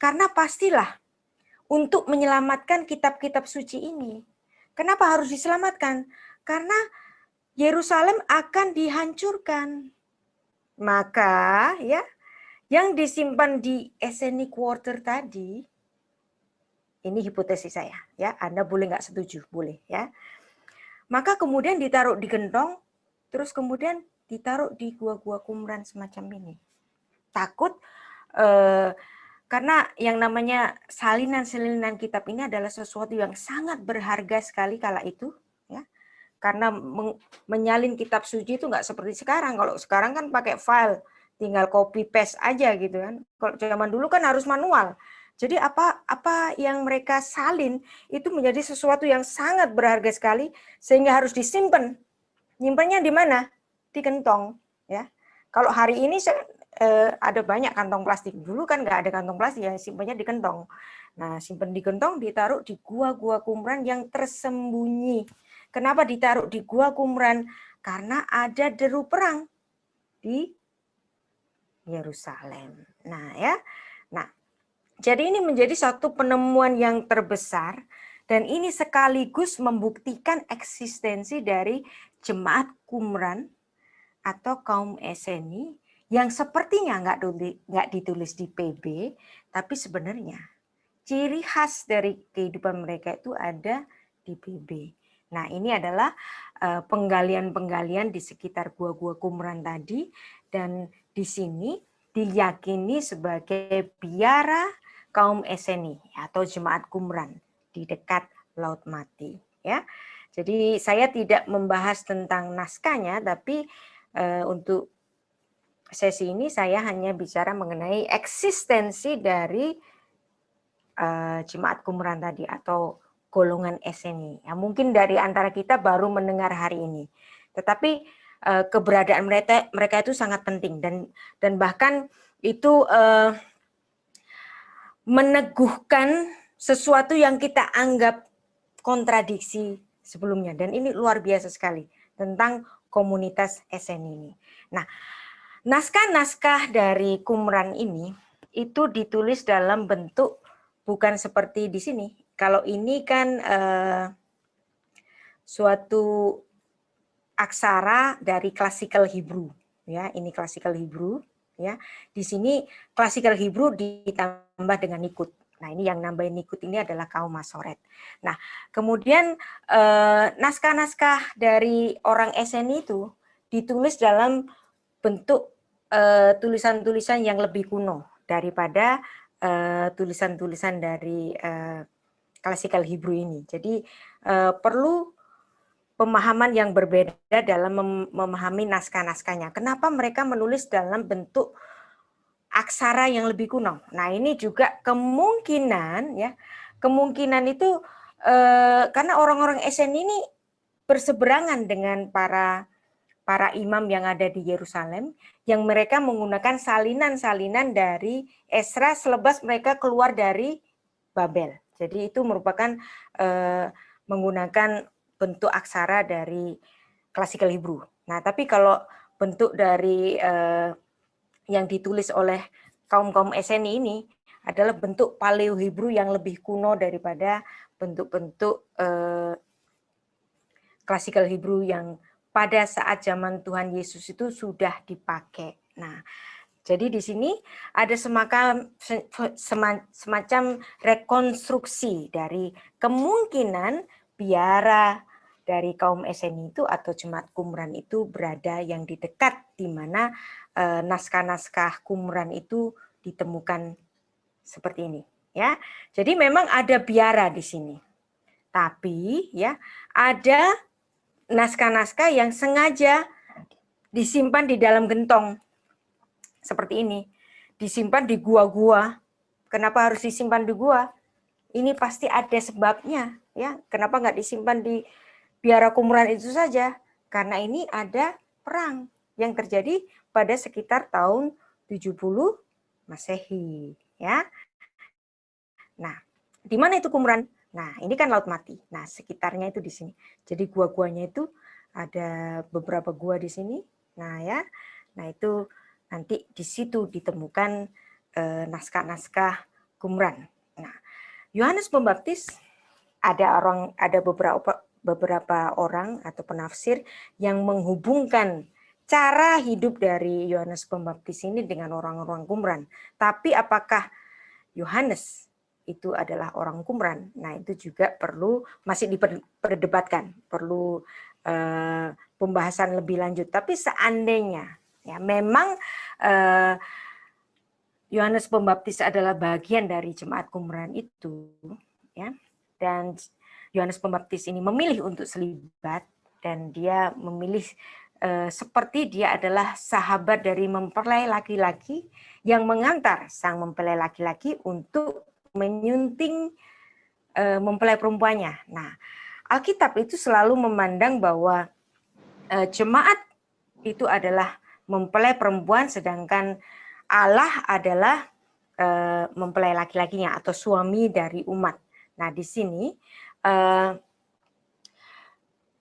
Karena pastilah untuk menyelamatkan kitab-kitab suci ini. Kenapa harus diselamatkan? Karena Yerusalem akan dihancurkan. Maka ya, yang disimpan di Esseni Quarter tadi, ini hipotesis saya, ya. Anda boleh nggak setuju, boleh, ya. Maka kemudian ditaruh di gentong, terus kemudian ditaruh di gua-gua Qumran semacam ini. Takut karena yang namanya salinan-salinan kitab ini adalah sesuatu yang sangat berharga sekali kala itu, ya. Karena menyalin kitab suci itu nggak seperti sekarang. Kalau sekarang kan pakai file, tinggal copy paste aja gitu kan. Kalau zaman dulu kan harus manual. Jadi apa yang mereka salin itu menjadi sesuatu yang sangat berharga sekali sehingga harus disimpan. Nyimpannya di mana? Di gentong, ya. Kalau hari ini ada banyak kantong plastik. Dulu kan nggak ada kantong plastik, ya simpannya di gentong. Nah, simpan di gentong ditaruh di gua-gua Qumran yang tersembunyi. Kenapa ditaruh di gua Qumran? Karena ada deru perang di Yerusalem. Nah, ya. Nah, jadi ini menjadi satu penemuan yang terbesar dan ini sekaligus membuktikan eksistensi dari jemaat Qumran atau kaum Esseni yang sepertinya nggak ditulis di PB, tapi sebenarnya ciri khas dari kehidupan mereka itu ada di PB. Nah, ini adalah penggalian-penggalian di sekitar gua-gua Qumran tadi, dan di sini diyakini sebagai biara kaum Esseni atau jemaat Qumran di dekat Laut Mati, ya. Jadi saya tidak membahas tentang naskahnya, tapi untuk sesi ini saya hanya bicara mengenai eksistensi dari jemaat Qumran tadi atau golongan Esseni. Ya, mungkin dari antara kita baru mendengar hari ini, tetapi keberadaan mereka itu sangat penting dan bahkan itu meneguhkan sesuatu yang kita anggap kontradiksi sebelumnya, dan ini luar biasa sekali tentang komunitas Esseni ini. Nah, naskah-naskah dari Qumran ini itu ditulis dalam bentuk bukan seperti di sini. Kalau ini kan suatu aksara dari Classical Hebrew, ya. Ini Classical Hebrew, ya. Di sini Classical Hebrew ditambah dengan Nikut. Nah, ini yang nambahin Nikut ini adalah kaum Masoret. Nah, kemudian naskah-naskah dari orang Esseni itu ditulis dalam bentuk tulisan-tulisan yang lebih kuno daripada tulisan-tulisan dari Classical Hebrew ini. Jadi perlu pemahaman yang berbeda dalam memahami naskah-naskahnya. Kenapa mereka menulis dalam bentuk aksara yang lebih kuno? Nah, ini juga kemungkinan, ya, kemungkinan itu karena orang-orang Esseni ini berseberangan dengan para imam yang ada di Yerusalem, yang mereka menggunakan salinan-salinan dari Esra selepas mereka keluar dari Babel. Jadi itu merupakan menggunakan bentuk aksara dari Classical Hebrew. Nah, tapi kalau bentuk dari yang ditulis oleh kaum Esseni ini adalah bentuk Paleo Hebrew yang lebih kuno daripada bentuk-bentuk klasikal Hebrew yang pada saat zaman Tuhan Yesus itu sudah dipakai. Nah, jadi di sini ada semacam rekonstruksi dari kemungkinan biara dari kaum Eseni itu atau jemaat Qumran itu berada yang di dekat di mana naskah-naskah Qumran itu ditemukan seperti ini, ya. Jadi memang ada biara di sini. Tapi ya ada naskah-naskah yang sengaja disimpan di dalam gentong seperti ini, disimpan di gua-gua. Kenapa harus disimpan di gua? Ini pasti ada sebabnya, ya. Kenapa nggak disimpan di biara Qumran itu saja? Karena ini ada perang yang terjadi pada sekitar tahun 70 Masehi, ya. Nah, di mana itu Qumran? Nah, ini kan Laut Mati. Nah, sekitarnya itu di sini. Jadi gua-guanya itu ada beberapa gua di sini. Nah, ya. Nah, itu nanti di situ ditemukan naskah-naskah Qumran. Nah, Yohanes Pembaptis ada beberapa orang atau penafsir yang menghubungkan cara hidup dari Yohanes Pembaptis ini dengan orang-orang Qumran. Tapi apakah Yohanes itu adalah orang Qumran? Nah, itu juga masih diperdebatkan, perlu pembahasan lebih lanjut. Tapi seandainya ya memang Yohanes Pembaptis adalah bagian dari jemaat Qumran itu, ya, dan Yohanes Pembaptis ini memilih untuk selibat dan dia memilih seperti dia adalah sahabat dari mempelai laki-laki yang mengantar sang mempelai laki-laki untuk menyunting mempelai perempuannya. Nah, Alkitab itu selalu memandang bahwa jemaat itu adalah mempelai perempuan, sedangkan Allah adalah mempelai laki-lakinya atau suami dari umat. Nah, di sini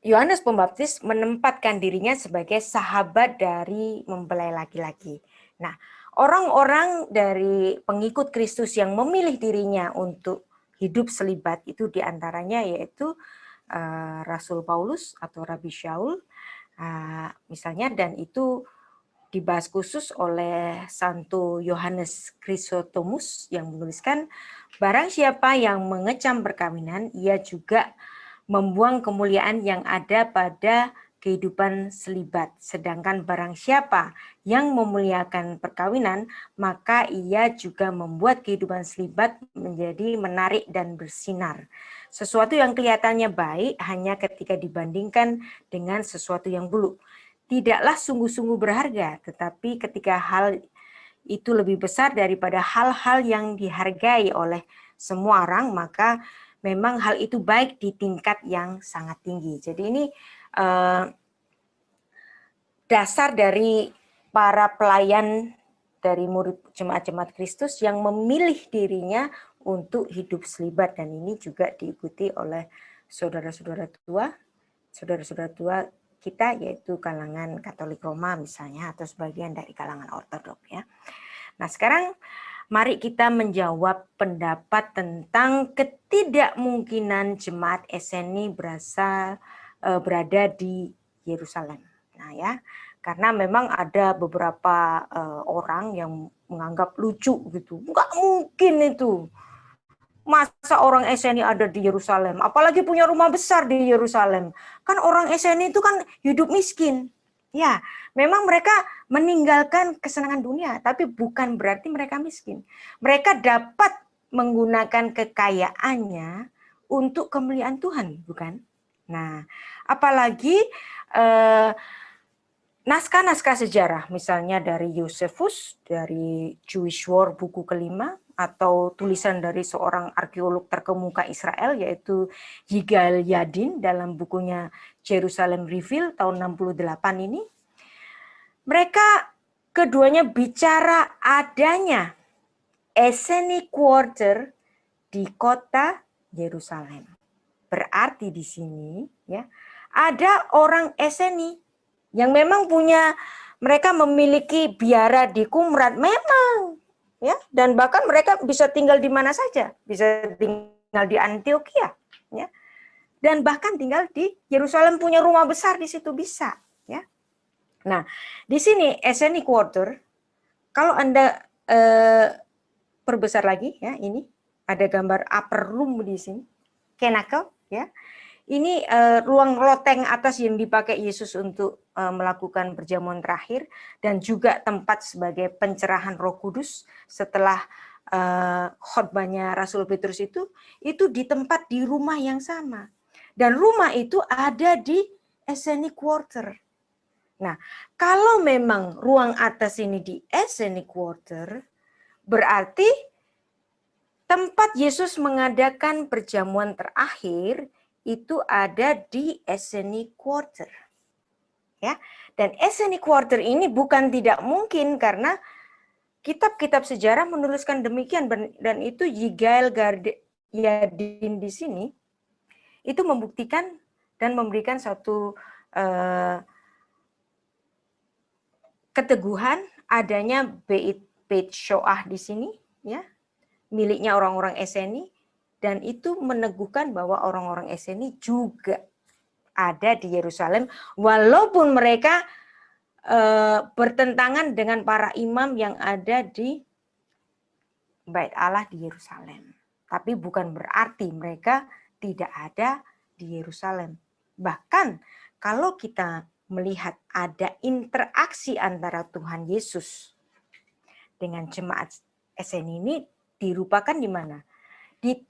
Yohanes Pembaptis menempatkan dirinya sebagai sahabat dari mempelai laki-laki. Nah, orang-orang dari pengikut Kristus yang memilih dirinya untuk hidup selibat itu diantaranya yaitu Rasul Paulus atau Rabi Shaul, misalnya, dan itu dibahas khusus oleh Santo Yohanes Chrysostomus yang menuliskan, barang siapa yang mengecam perkawinan, ia juga membuang kemuliaan yang ada pada kehidupan selibat. Sedangkan barang siapa yang memuliakan perkawinan, maka ia juga membuat kehidupan selibat menjadi menarik dan bersinar. Sesuatu yang kelihatannya baik hanya ketika dibandingkan dengan sesuatu yang buruk. Tidaklah sungguh-sungguh berharga, tetapi ketika hal itu lebih besar daripada hal-hal yang dihargai oleh semua orang, maka memang hal itu baik di tingkat yang sangat tinggi. Jadi ini dasar dari para pelayan dari murid jemaat-jemaat Kristus yang memilih dirinya untuk hidup selibat, dan ini juga diikuti oleh saudara-saudara tua kita, yaitu kalangan Katolik Roma misalnya, atau sebagian dari kalangan Ortodoks, ya. Nah, sekarang mari kita menjawab pendapat tentang ketidakmungkinan jemaat Eseni berada di Yerusalem. Nah, ya, karena memang ada beberapa orang yang menganggap lucu gitu. Nggak mungkin itu. Masa orang Eseni ada di Yerusalem, apalagi punya rumah besar di Yerusalem. Kan orang Eseni itu kan hidup miskin. Ya, memang mereka meninggalkan kesenangan dunia, tapi bukan berarti mereka miskin. Mereka dapat menggunakan kekayaannya untuk kemuliaan Tuhan, bukan? Nah, apalagi naskah-naskah sejarah, misalnya dari Josephus, dari Jewish War buku kelima, atau tulisan dari seorang arkeolog terkemuka Israel, yaitu Yigal Yadin dalam bukunya Jerusalem Reveal tahun 68 ini. Mereka keduanya bicara adanya Esseni Quarter di kota Yerusalem. Berarti di sini ya ada orang Esseni yang memang mereka memiliki biara di Qumran, memang, ya, dan bahkan mereka bisa tinggal di mana saja, bisa tinggal di Antioquia, ya, dan bahkan tinggal di Yerusalem, punya rumah besar di situ bisa, ya. Nah, di sini Esseni Quarter, kalau Anda perbesar lagi, ya, ini ada gambar upper room di sini, Cenacle, ya. Ini ruang loteng atas yang dipakai Yesus untuk melakukan perjamuan terakhir, dan juga tempat sebagai pencerahan Roh Kudus setelah khotbahnya Rasul Petrus itu di tempat di rumah yang sama. Dan rumah itu ada di Esseni Quarter. Nah, kalau memang ruang atas ini di Esseni Quarter, berarti tempat Yesus mengadakan perjamuan terakhir itu ada di Esseni Quarter. Ya. Dan Esseni Quarter ini bukan tidak mungkin, karena kitab-kitab sejarah menuliskan demikian, dan itu Yigael Yadin di sini itu membuktikan dan memberikan suatu keteguhan adanya Beit Shoah di sini, ya, miliknya orang-orang Esseni. Dan itu meneguhkan bahwa orang-orang Esseni juga ada di Yerusalem, walaupun mereka bertentangan dengan para imam yang ada di Bait Allah di Yerusalem. Tapi bukan berarti mereka tidak ada di Yerusalem. Bahkan kalau kita melihat ada interaksi antara Tuhan Yesus dengan jemaat Esseni ini, dirupakan di mana?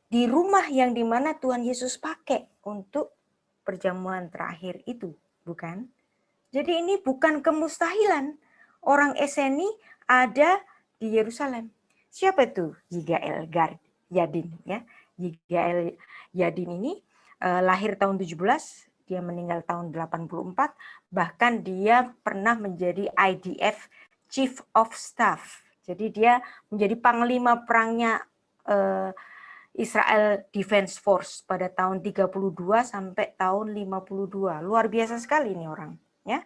Di rumah yang dimana Tuhan Yesus pakai untuk perjamuan terakhir itu, bukan? Jadi ini bukan kemustahilan orang Esseni ada di Yerusalem. Siapa itu Yigael Yadin, ya? Yigael Yadin ini lahir tahun 17, dia meninggal tahun 84, bahkan dia pernah menjadi IDF Chief of Staff. Jadi dia menjadi panglima perangnya Israel Defense Force pada tahun 32 sampai tahun 52. Luar biasa sekali ini orang, ya.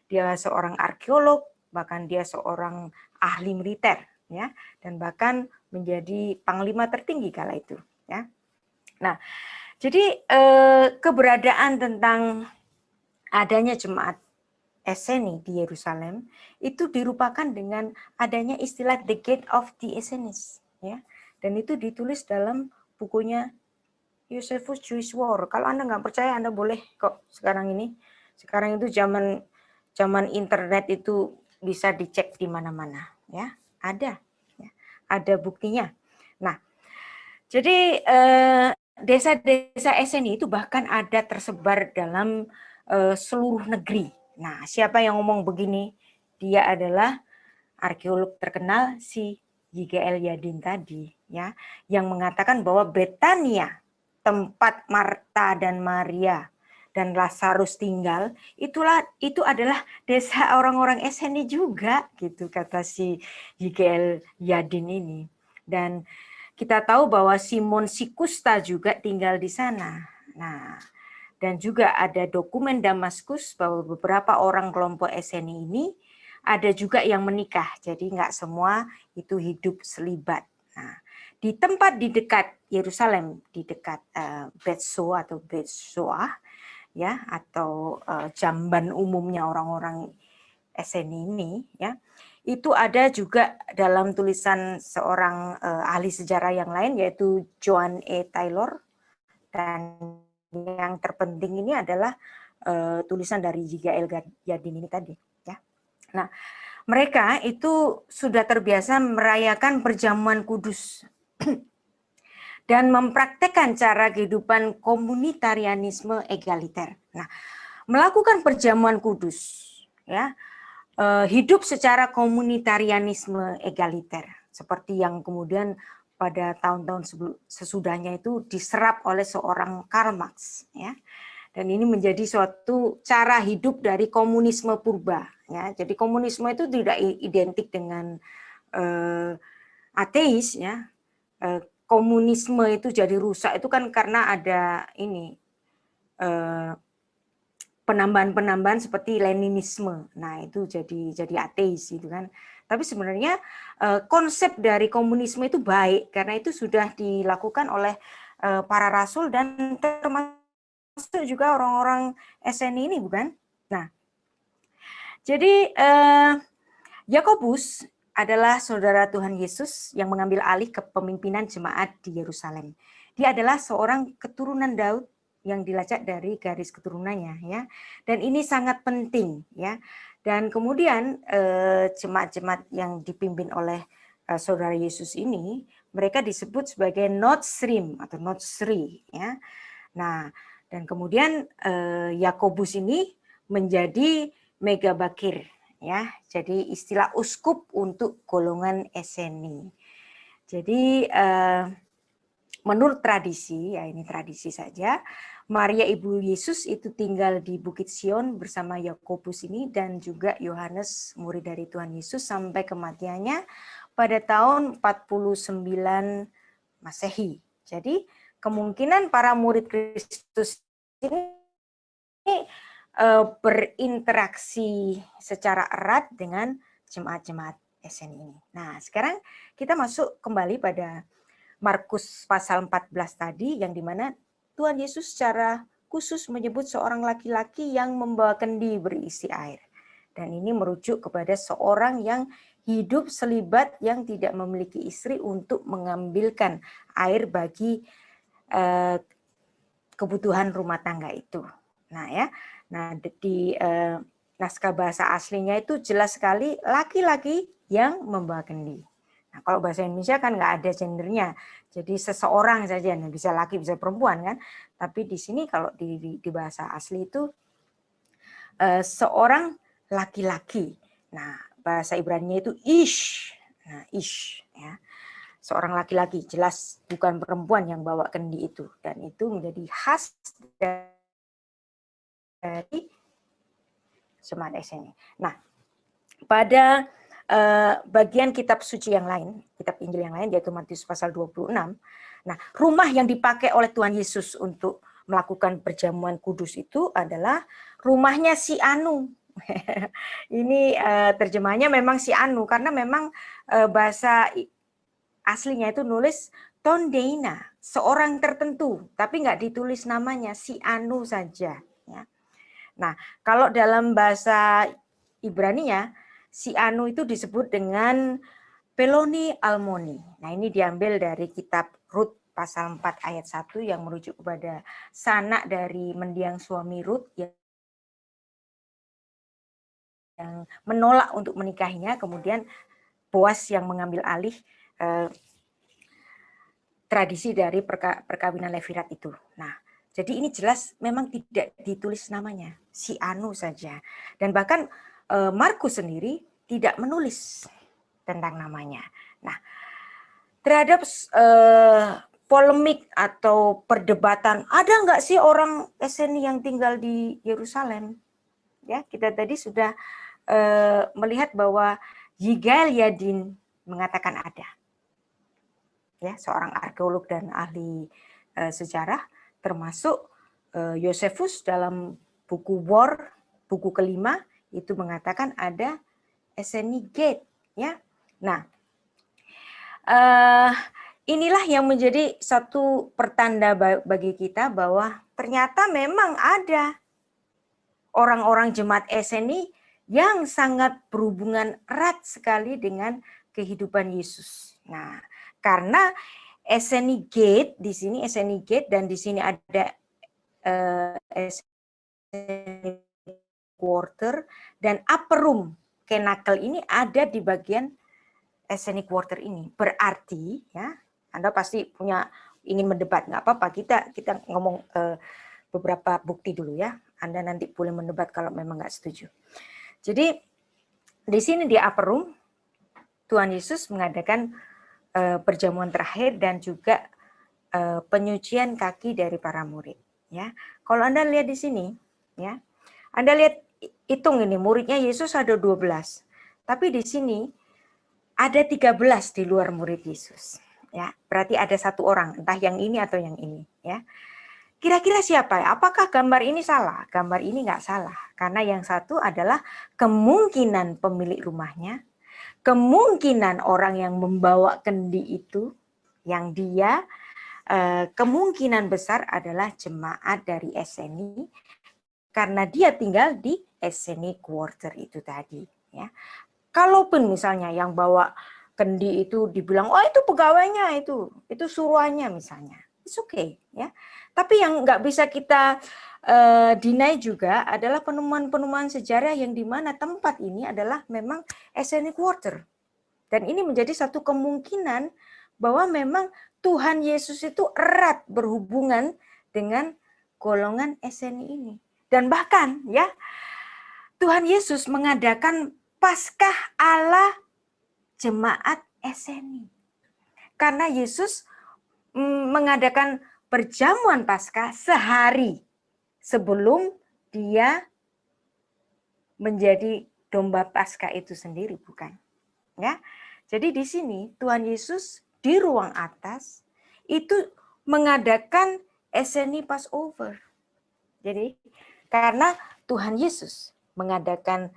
Dia seorang arkeolog, bahkan dia seorang ahli militer, ya, dan bahkan menjadi panglima tertinggi kala itu, ya. Nah, jadi keberadaan tentang adanya jemaat Esseni di Yerusalem itu dirupakan dengan adanya istilah The Gate of the Essenes, ya. Dan itu ditulis dalam bukunya Josephus Jewish War. Kalau Anda nggak percaya, Anda boleh kok sekarang ini. Sekarang itu zaman internet itu bisa dicek di mana-mana, ya. Ada, ya. Ada buktinya. Nah, jadi desa-desa Esseni itu bahkan ada tersebar dalam seluruh negeri. Nah, siapa yang ngomong begini? Dia adalah arkeolog terkenal, si Yigael Yadin tadi, ya, yang mengatakan bahwa Betania, tempat Marta dan Maria dan Lazarus tinggal, itu adalah desa orang-orang Esseni juga, gitu kata si Yigael Yadin ini. Dan kita tahu bahwa Simon Sikusta juga tinggal di sana. Nah, dan juga ada dokumen Damaskus bahwa beberapa orang kelompok Esseni ini ada juga yang menikah, jadi nggak semua itu hidup selibat. Nah, di tempat di dekat Yerusalem, di dekat Betso atau Betsoah, ya, atau jamban umumnya orang-orang Esseni ini, ya, itu ada juga dalam tulisan seorang ahli sejarah yang lain, yaitu John E. Taylor, dan yang terpenting ini adalah tulisan dari Yigael Yadin ini tadi, ya. Nah, mereka itu sudah terbiasa merayakan perjamuan kudus dan mempraktekkan cara kehidupan komunitarianisme egaliter. Nah, melakukan perjamuan kudus, ya, hidup secara komunitarianisme egaliter, seperti yang kemudian pada tahun-tahun sesudahnya itu diserap oleh seorang Karl Marx, ya. Dan ini menjadi suatu cara hidup dari komunisme purba, ya. Jadi komunisme itu tidak identik dengan ateis, ya. Komunisme itu jadi rusak itu kan karena ada ini penambahan-penambahan seperti Leninisme. Nah, itu jadi ateis gitu kan. Tapi sebenarnya konsep dari komunisme itu baik karena itu sudah dilakukan oleh para rasul dan termasuk juga orang-orang SNI ini, bukan? Nah, jadi Yakobus adalah saudara Tuhan Yesus yang mengambil alih kepemimpinan jemaat di Yerusalem. Dia adalah seorang keturunan Daud yang dilacak dari garis keturunannya, ya. Dan ini sangat penting, ya. Dan kemudian jemaat-jemaat yang dipimpin oleh saudara Yesus ini, mereka disebut sebagai Notsrim atau Notsri, ya. Nah, dan kemudian Yakobus ini menjadi megabakir, ya. Jadi istilah uskup untuk golongan SNI. Jadi menurut tradisi, ya ini tradisi saja, Maria Ibu Yesus itu tinggal di Bukit Sion bersama Yakobus ini dan juga Yohanes murid dari Tuhan Yesus sampai kematiannya pada tahun 49 Masehi. Jadi kemungkinan para murid Kristus ini berinteraksi secara erat dengan jemaat-jemaat SNI ini. Nah, sekarang kita masuk kembali pada Markus pasal 14 tadi, yang dimana Tuhan Yesus secara khusus menyebut seorang laki-laki yang membawa kendi berisi air. Dan ini merujuk kepada seorang yang hidup selibat yang tidak memiliki istri untuk mengambilkan air bagi kebutuhan rumah tangga itu. Nah ya, nah di naskah bahasa aslinya itu jelas sekali laki-laki yang membawa kendi. Nah, kalau bahasa Indonesia kan nggak ada gendernya, jadi seseorang saja, bisa laki bisa perempuan kan. Tapi di sini kalau di bahasa asli itu seorang laki-laki. Nah, bahasa Ibrani-nya itu ish. Nah, ish ya. Seorang laki-laki, jelas bukan perempuan yang bawa kendi itu, dan itu menjadi khas dari jemaat SNI. Nah, pada bagian kitab suci yang lain, kitab Injil yang lain, yaitu Matius pasal 26. Nah, rumah yang dipakai oleh Tuhan Yesus untuk melakukan perjamuan kudus itu adalah rumahnya si Anu. Ini terjemahnya memang si Anu, karena memang bahasa aslinya itu nulis Tondeina, seorang tertentu, tapi nggak ditulis namanya, si Anu saja. Ya. Nah, kalau dalam bahasa Ibrani-nya, si Anu itu disebut dengan Peloni Almoni. Nah, ini diambil dari kitab Rut pasal 4 ayat 1 yang merujuk kepada sanak dari mendiang suami Rut yang menolak untuk menikahinya, kemudian Boas yang mengambil alih tradisi dari perkawinan Levirat itu. Nah, jadi ini jelas memang tidak ditulis namanya, si Anu saja. Dan bahkan Markus sendiri tidak menulis tentang namanya. Nah, terhadap polemik atau perdebatan, ada nggak sih orang SNI yang tinggal di Yerusalem? Ya, kita tadi sudah melihat bahwa Yigael Yadin mengatakan ada. Ya, seorang arkeolog dan ahli sejarah, termasuk Yosefus dalam buku War, buku kelima, itu mengatakan ada SNI Gate. Ya, nah inilah yang menjadi satu pertanda bagi kita bahwa ternyata memang ada orang-orang jemaat SNI yang sangat berhubungan erat sekali dengan kehidupan Yesus. Nah, karena SNI Gate di sini, SNI Gate, dan di sini ada SNI Quarter dan Upper Room Kenakel ini ada di bagian SNI Quarter ini. Berarti ya, Anda pasti punya ingin mendebat, nggak apa-apa, kita ngomong beberapa bukti dulu ya. Anda nanti boleh mendebat kalau memang nggak setuju. Jadi di sini di Upper Room Tuhan Yesus mengadakan perjamuan terakhir dan juga penyucian kaki dari para murid. Ya, kalau Anda lihat di sini, ya, Anda lihat hitung ini muridnya Yesus ada 12, tapi di sini ada 13 di luar murid Yesus. Ya, berarti ada satu orang, entah yang ini atau yang ini. Ya, kira-kira siapa ya? Apakah gambar ini salah? Gambar ini nggak salah, karena yang satu adalah kemungkinan pemilik rumahnya, kemungkinan orang yang membawa kendi itu, yang dia kemungkinan besar adalah jemaat dari Esseni karena dia tinggal di Esseni Quarter itu tadi. Ya. Kalaupun misalnya yang bawa kendi itu dibilang, oh itu pegawainya itu suruhannya misalnya, it's okay ya. Tapi yang nggak bisa kita deny juga adalah penemuan-penemuan sejarah yang dimana tempat ini adalah memang Esseni Quarter. Dan ini menjadi satu kemungkinan bahwa memang Tuhan Yesus itu erat berhubungan dengan golongan Esseni ini. Dan bahkan ya, Tuhan Yesus mengadakan Paskah ala jemaat Esseni. Karena Yesus mengadakan perjamuan Paskah sehari sebelum dia menjadi domba Paskah itu sendiri, bukan? Ya. Jadi di sini Tuhan Yesus di ruang atas itu mengadakan Esseni Passover. Jadi karena Tuhan Yesus mengadakan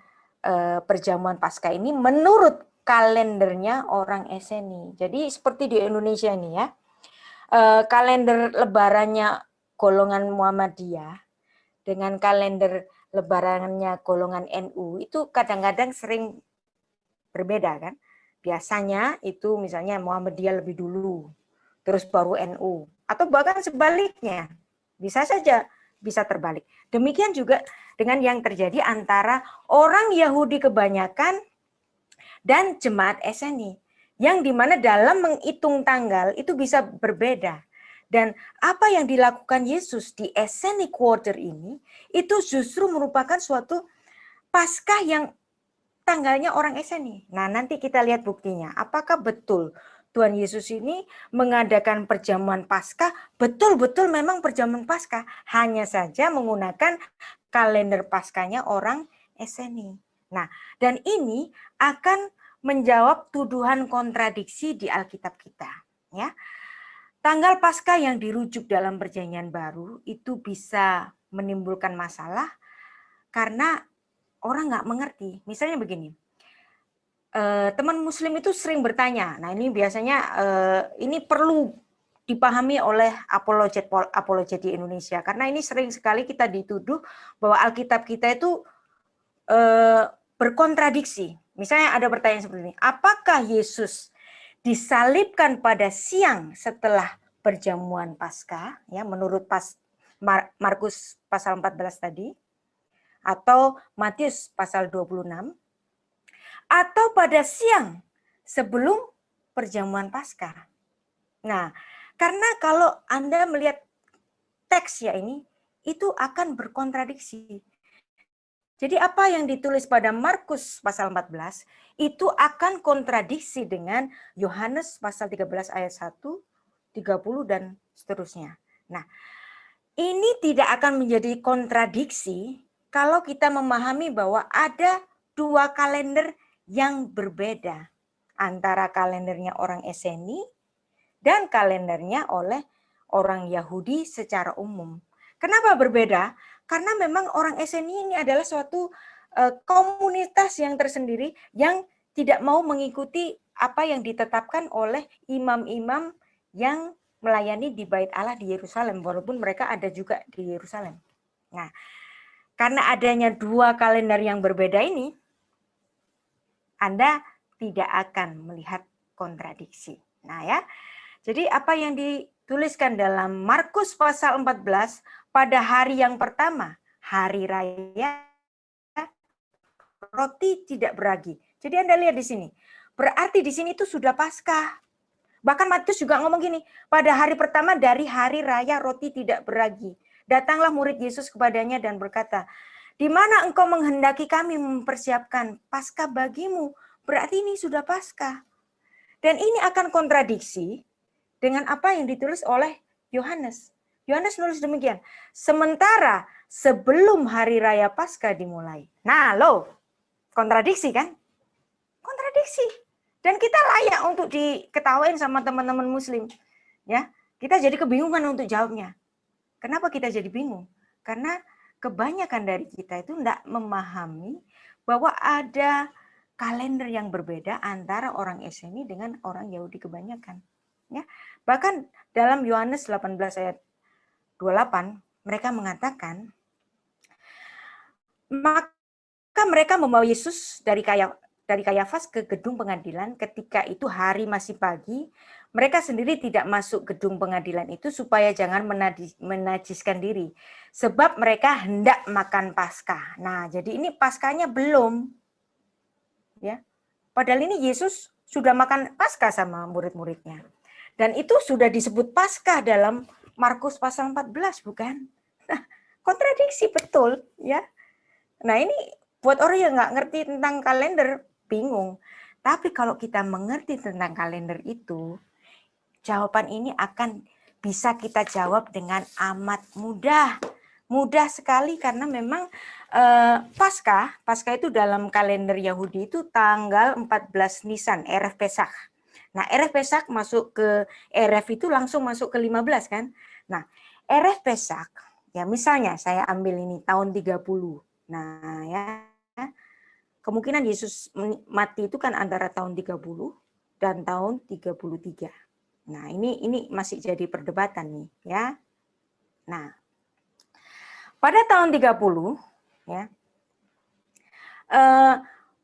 perjamuan Paskah ini menurut kalendernya orang Esseni. Jadi seperti di Indonesia ini ya, kalender lebarannya golongan Muhammadiyah dengan kalender lebarannya golongan NU itu kadang-kadang sering berbeda kan. Biasanya itu misalnya Muhammadiyah lebih dulu, terus baru NU, atau bahkan sebaliknya. Bisa saja bisa terbalik. Demikian juga dengan yang terjadi antara orang Yahudi kebanyakan dan jemaat Esseni, yang dimana dalam menghitung tanggal itu bisa berbeda. Dan apa yang dilakukan Yesus di Esseni Quarter ini, itu justru merupakan suatu Paskah yang tanggalnya orang Esseni. Nah, nanti kita lihat buktinya. Apakah betul Tuhan Yesus ini mengadakan perjamuan Paskah, betul-betul memang perjamuan Paskah, hanya saja menggunakan kalender Paskahnya orang Esseni. Nah, dan ini akan menjawab tuduhan kontradiksi di Alkitab kita, ya. Tanggal Paskah yang dirujuk dalam Perjanjian Baru itu bisa menimbulkan masalah karena orang nggak mengerti. Misalnya begini, teman Muslim itu sering bertanya. Nah ini biasanya ini perlu dipahami oleh apologet di Indonesia karena ini sering sekali kita dituduh bahwa Alkitab kita itu berkontradiksi. Misalnya ada pertanyaan seperti ini, apakah Yesus disalibkan pada siang setelah perjamuan Paskah ya menurut Markus pasal 14 tadi atau Matius pasal 26 atau pada siang sebelum perjamuan Paskah. Nah, karena kalau Anda melihat teks ya ini, itu akan berkontradiksi. Jadi apa yang ditulis pada Markus pasal 14, itu akan kontradiksi dengan Yohanes pasal 13 ayat 1, 30 dan seterusnya. Nah, ini tidak akan menjadi kontradiksi kalau kita memahami bahwa ada dua kalender yang berbeda antara kalendernya orang Esseni dan kalendernya oleh orang Yahudi secara umum. Kenapa berbeda? Karena memang orang Esseni ini adalah suatu komunitas yang tersendiri yang tidak mau mengikuti apa yang ditetapkan oleh imam-imam yang melayani di Bait Allah di Yerusalem, walaupun mereka ada juga di Yerusalem. Nah, karena adanya dua kalender yang berbeda ini, Anda tidak akan melihat kontradiksi. Nah ya, jadi apa yang dituliskan dalam Markus pasal 14, pada hari yang pertama, hari raya, roti tidak beragi. Jadi Anda lihat di sini, berarti di sini itu sudah Paskah. Bahkan Matius juga ngomong gini, pada hari pertama dari hari raya roti tidak beragi, datanglah murid Yesus kepadanya dan berkata, di mana engkau menghendaki kami mempersiapkan Paskah bagimu? Berarti ini sudah Paskah. Dan ini akan kontradiksi dengan apa yang ditulis oleh Yohanes. Yohanes nulis demikian, sementara sebelum hari raya Paskah dimulai. Nah, kontradiksi kan? Kontradiksi. Dan kita layak untuk diketawain sama teman-teman Muslim. Ya, kita jadi kebingungan untuk jawabnya. Kenapa kita jadi bingung? Karena kebanyakan dari kita itu tidak memahami bahwa ada kalender yang berbeda antara orang Esseni dengan orang Yahudi kebanyakan. Ya. Bahkan dalam Yohanes 18 ayat 28 mereka mengatakan, maka mereka membawa Yesus dari Kayafas ke gedung pengadilan. Ketika itu hari masih pagi, mereka sendiri tidak masuk gedung pengadilan itu supaya jangan menajiskan diri, sebab mereka hendak makan Paskah. Nah, jadi ini Paskahnya belum, ya. Padahal ini Yesus sudah makan Paskah sama murid-muridnya. Dan itu sudah disebut Paskah dalam Markus pasal 14, bukan? Nah, kontradiksi betul, ya. Nah, ini buat orang yang nggak ngerti tentang kalender, bingung. Tapi kalau kita mengerti tentang kalender itu, jawaban ini akan bisa kita jawab dengan amat mudah. Mudah sekali karena memang Paskah itu dalam kalender Yahudi itu tanggal 14 Nisan, Erev Pesach. Nah, Erev Pesach masuk ke Erev itu langsung masuk ke 15 kan. Nah, Erev Pesach, ya misalnya saya ambil ini tahun 30. Nah, ya kemungkinan Yesus mati itu kan antara tahun 30 dan tahun 33. Nah, ini masih jadi perdebatan nih, ya. Nah, pada tahun 30, ya,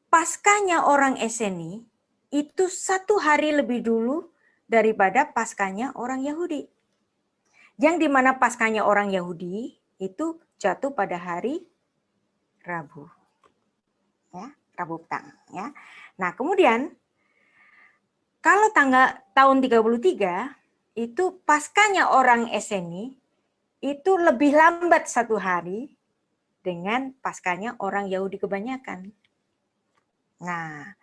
Paskahnya orang Eseni itu 1 hari lebih dulu daripada Paskahnya orang Yahudi. Yang dimana Paskahnya orang Yahudi itu jatuh pada hari Rabu, ya, Rabu petang, ya. Nah, kemudian kalau tahun 33 itu Paskahnya orang Eseni itu lebih lambat 1 hari dengan Paskahnya orang Yahudi kebanyakan. Nah,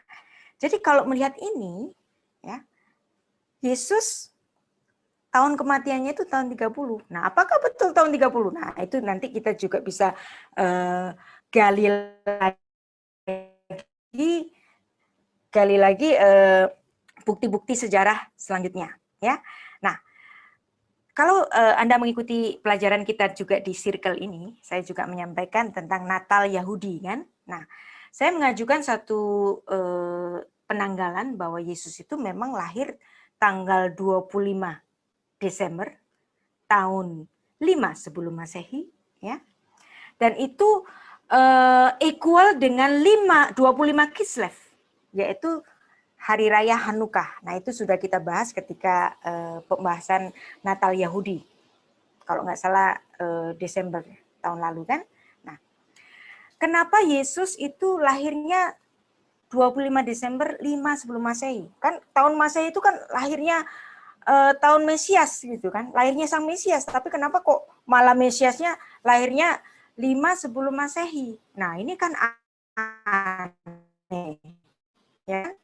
jadi kalau melihat ini, ya, Yesus tahun kematiannya itu tahun 30. Nah, apakah betul tahun 30? Nah, itu nanti kita juga bisa gali lagi bukti-bukti sejarah selanjutnya, ya. Nah, kalau Anda mengikuti pelajaran kita juga di circle ini, saya juga menyampaikan tentang Natal Yahudi kan. Nah, saya mengajukan satu penanggalan bahwa Yesus itu memang lahir tanggal 25 Desember tahun 5 sebelum Masehi, ya. Dan itu equal dengan 25 Kislev, yaitu Hari Raya Hanukkah. Nah, itu sudah kita bahas ketika pembahasan Natal Yahudi. Kalau nggak salah Desember tahun lalu kan. Nah, kenapa Yesus itu lahirnya 25 Desember 5 sebelum Masehi? Kan tahun Masehi itu kan lahirnya tahun Mesias gitu kan. Lahirnya Sang Mesias, tapi kenapa kok malah Mesiasnya lahirnya 5 sebelum Masehi? Nah, ini kan aneh. Ya.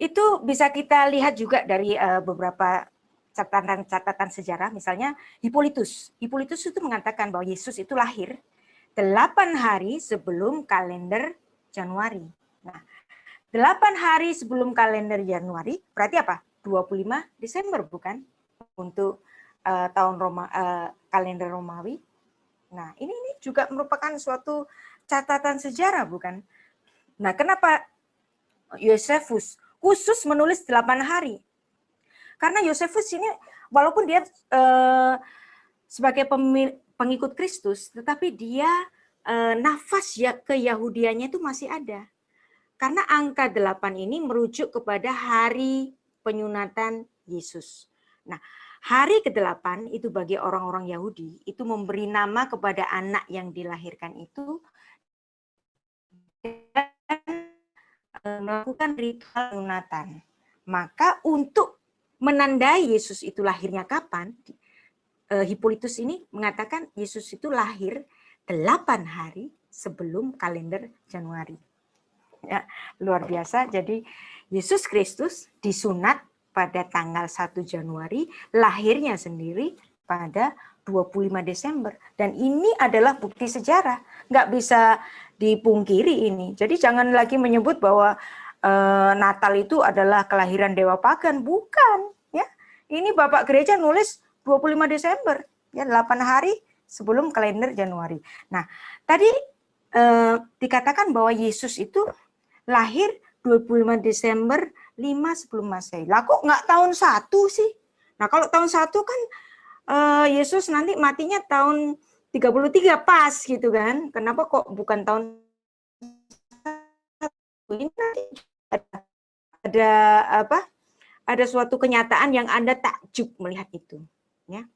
Itu bisa kita lihat juga dari beberapa catatan sejarah, misalnya Hippolytus. Hippolytus itu mengatakan bahwa Yesus itu lahir 8 hari sebelum kalender Januari. Nah, 8 hari sebelum kalender Januari, berarti apa? 25 Desember bukan? Untuk tahun kalender Romawi. Nah, ini juga merupakan suatu catatan sejarah bukan? Nah, kenapa Yosefus khusus menulis 8 hari? Karena Yosefus ini walaupun dia sebagai pengikut Kristus, tetapi dia nafas ya keyahudiannya itu masih ada. Karena angka 8 ini merujuk kepada hari penyunatan Yesus. Nah, hari ke-8 itu bagi orang-orang Yahudi, itu memberi nama kepada anak yang dilahirkan itu dan melakukan ritual penyunatan. Maka untuk menandai Yesus itu lahirnya kapan, Hippolytus ini mengatakan Yesus itu lahir 8 hari sebelum kalender Januari. Ya, luar biasa. Jadi Yesus Kristus disunat pada tanggal 1 Januari, lahirnya sendiri pada 25 Desember. Dan ini adalah bukti sejarah. Nggak bisa dipungkiri ini. Jadi jangan lagi menyebut bahwa Natal itu adalah kelahiran Dewa Pagan. Bukan. Ya. Ini Bapak Gereja nulis 25 Desember. Ya, 8 hari sebelum kalender Januari. Nah, tadi dikatakan bahwa Yesus itu lahir 25 Desember 5 sebelum Masehi. Lah kok nggak tahun 1 sih? Nah, kalau tahun 1 kan Yesus nanti matinya tahun 33 pas gitu kan. Kenapa kok bukan tahun 1? Ini nanti ada apa? Ada suatu kenyataan yang Anda takjub melihat itu, ya.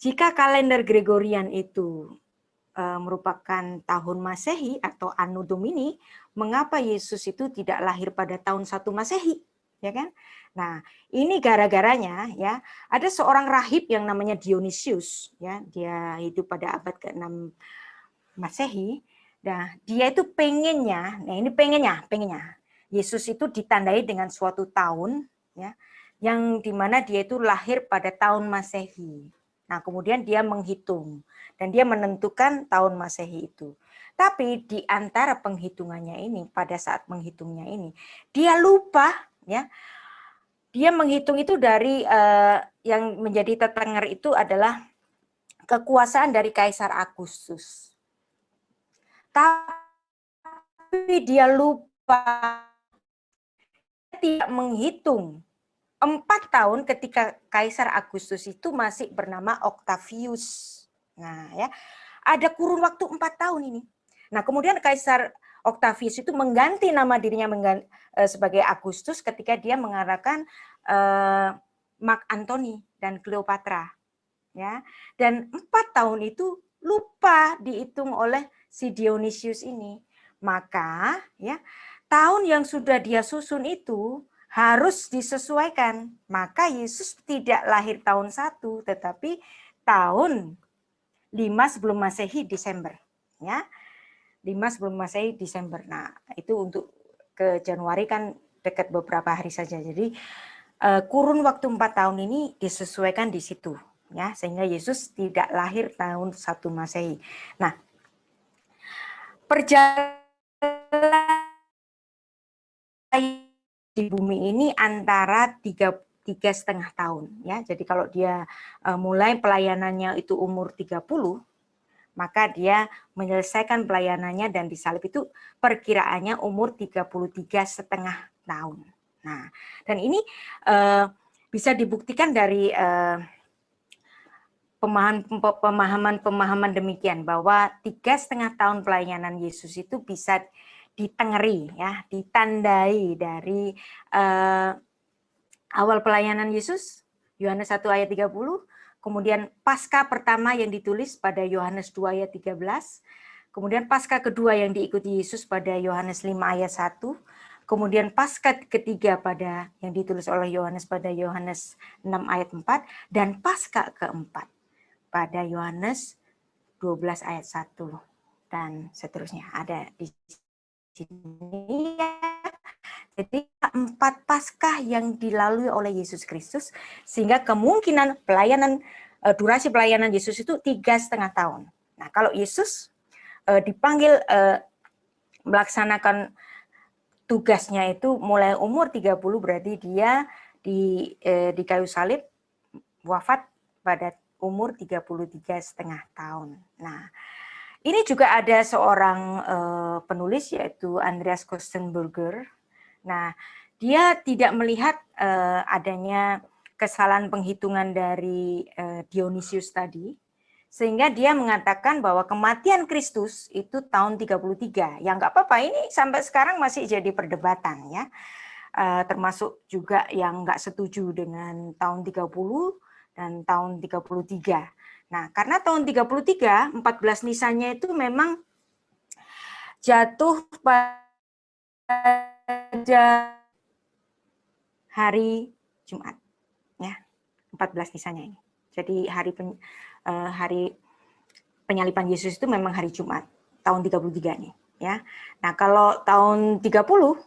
Jika kalender Gregorian itu merupakan tahun Masehi atau Anno Domini, mengapa Yesus itu tidak lahir pada tahun 1 Masehi, ya kan? Nah, ini gara-garanya ya, ada seorang rahib yang namanya Dionysius, ya, dia hidup pada abad ke-6 Masehi. Nah, dia itu pengennya, nah ini pengennya Yesus itu ditandai dengan suatu tahun, ya, yang dimana dia itu lahir pada tahun Masehi. Nah, kemudian dia menghitung dan dia menentukan tahun Masehi itu. Tapi di antara penghitungannya ini, pada saat menghitungnya ini, dia lupa, ya, dia menghitung itu dari yang menjadi tetenger itu adalah kekuasaan dari Kaisar Agustus. Tapi dia lupa, tidak menghitung 4 tahun ketika Kaisar Agustus itu masih bernama Octavius. Nah, ya, ada kurun waktu 4 tahun ini. Nah, kemudian Kaisar Octavius itu mengganti nama dirinya sebagai Agustus ketika dia mengarahkan Mark Antony dan Cleopatra. Ya, dan 4 tahun itu lupa dihitung oleh si Dionysius ini. Maka ya, tahun yang sudah dia susun itu harus disesuaikan. Maka Yesus tidak lahir tahun 1 tetapi tahun 5 sebelum Masehi Desember, ya. 5 sebelum Masehi Desember. Nah, itu untuk ke Januari kan dekat beberapa hari saja. Jadi kurun waktu 4 tahun ini disesuaikan di situ, ya, sehingga Yesus tidak lahir tahun 1 Masehi. Nah, perjalanan di bumi ini antara 3,5 tahun, ya. Jadi kalau dia mulai pelayanannya itu umur 30, maka dia menyelesaikan pelayanannya dan disalib itu perkiraannya umur 33,5 tahun. Nah, dan ini bisa dibuktikan dari pemahaman demikian bahwa 3,5 tahun pelayanan Yesus itu bisa ditengeri, ya, ditandai dari awal pelayanan Yesus, Yohanes 1 ayat 30, kemudian Paskah pertama yang ditulis pada Yohanes 2 ayat 13, kemudian Paskah kedua yang diikuti Yesus pada Yohanes 5 ayat 1, kemudian Paskah ketiga pada yang ditulis oleh Yohanes pada Yohanes 6 ayat 4, dan Paskah keempat pada Yohanes 12 ayat 1 dan seterusnya ada di sini, ya. Jadi 4 Paskah yang dilalui oleh Yesus Kristus, sehingga kemungkinan durasi pelayanan Yesus itu 3,5 tahun. Nah, kalau Yesus dipanggil melaksanakan tugasnya itu mulai umur 30, berarti dia di kayu salib wafat pada umur 33,5 tahun. Nah, ini juga ada seorang penulis yaitu Andreas Kostenberger. Nah, dia tidak melihat adanya kesalahan penghitungan dari Dionysius tadi, sehingga dia mengatakan bahwa kematian Kristus itu tahun 33. Ya nggak apa-apa, ini sampai sekarang masih jadi perdebatan, ya. Termasuk juga yang nggak setuju dengan tahun 30 dan tahun 33. Nah, karena tahun 33, 14 Nisannya itu memang jatuh pada hari Jumat, ya, 14 Nisannya ini. Jadi hari penyaliban Yesus itu memang hari Jumat, tahun 33 nih, ya. Nah, kalau tahun 30,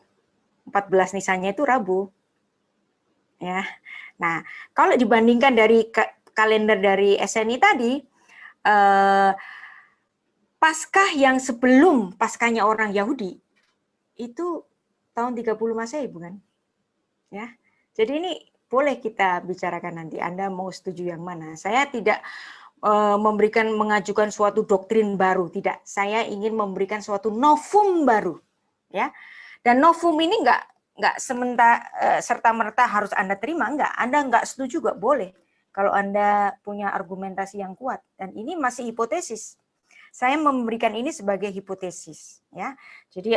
14 Nisannya itu Rabu, ya. Nah, kalau dibandingkan dari kalender dari SNI tadi, Paskah yang sebelum Paskahnya orang Yahudi itu tahun 30 Masehi, bukan? Ya. Jadi ini boleh kita bicarakan nanti. Anda mau setuju yang mana? Saya tidak mengajukan suatu doktrin baru, tidak. Saya ingin memberikan suatu novum baru, ya. Dan novum ini nggak serta-merta harus Anda terima, enggak. Anda nggak setuju juga boleh. Kalau Anda punya argumentasi yang kuat. Dan ini masih hipotesis. Saya memberikan ini sebagai hipotesis. Ya. Jadi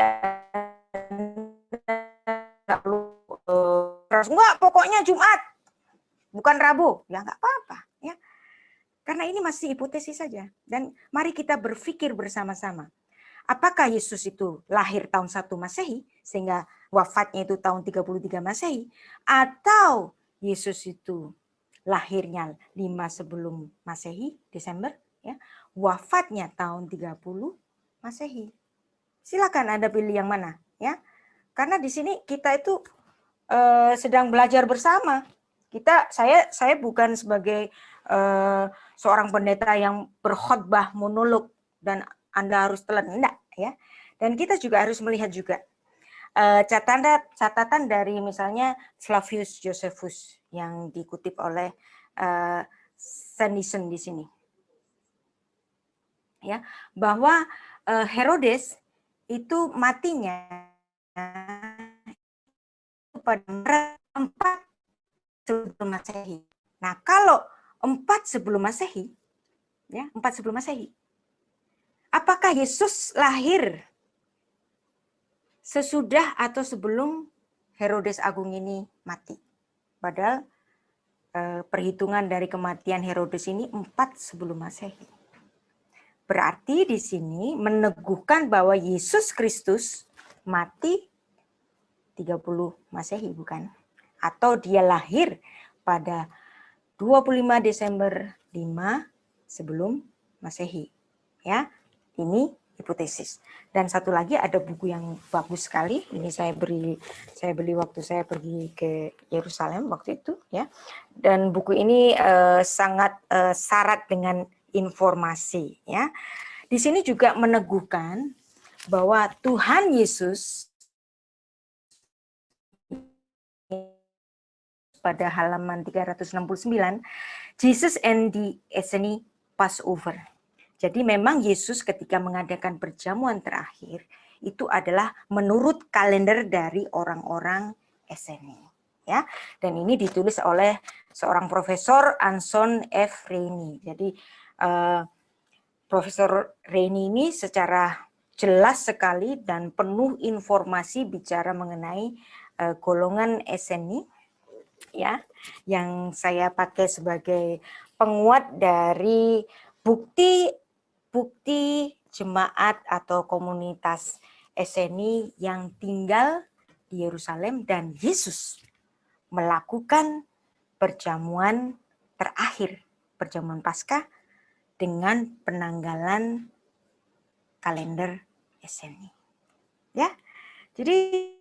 nggak perlu terus, enggak, pokoknya Jumat, bukan Rabu. Ya nggak apa-apa. Ya. Karena ini masih hipotesis saja. Dan mari kita berpikir bersama-sama. Apakah Yesus itu lahir tahun 1 Masehi sehingga wafatnya itu tahun 33 Masehi, atau Yesus itu lahirnya 5 sebelum Masehi, Desember, ya, wafatnya tahun 30 Masehi. Silakan Anda pilih yang mana, ya. Karena di sini kita itu sedang belajar bersama. Saya bukan sebagai seorang pendeta yang berkhotbah monolog dan Anda harus telan, enggak, ya. Dan kita juga harus melihat juga catatan dari misalnya Flavius Josephus yang dikutip oleh Sanderson di sini, ya, bahwa Herodes itu matinya pada 4 sebelum Masehi. Nah, kalau 4 sebelum Masehi, ya, 4 sebelum Masehi, apakah Yesus lahir sesudah atau sebelum Herodes Agung ini mati? Padahal perhitungan dari kematian Herodes ini 4 sebelum Masehi. Berarti di sini meneguhkan bahwa Yesus Kristus mati 30 Masehi, bukan? Atau dia lahir pada 25 Desember 5 sebelum Masehi. Ya, ini hipotesis. Dan satu lagi ada buku yang bagus sekali. Ini saya beli waktu saya pergi ke Yerusalem waktu itu, ya. Dan buku ini sangat syarat dengan informasi, ya. Di sini juga meneguhkan bahwa Tuhan Yesus pada halaman 369, Jesus and the Esseni Passover. Jadi memang Yesus ketika mengadakan perjamuan terakhir itu adalah menurut kalender dari orang-orang Esseni, ya. Dan ini ditulis oleh seorang profesor, Anson F. Rainey. Jadi Profesor Rainey ini secara jelas sekali dan penuh informasi bicara mengenai golongan Esseni, ya, yang saya pakai sebagai penguat dari bukti jemaat atau komunitas Esseni yang tinggal di Yerusalem dan Yesus melakukan perjamuan terakhir, perjamuan Paskah dengan penanggalan kalender Esseni. Ya. Jadi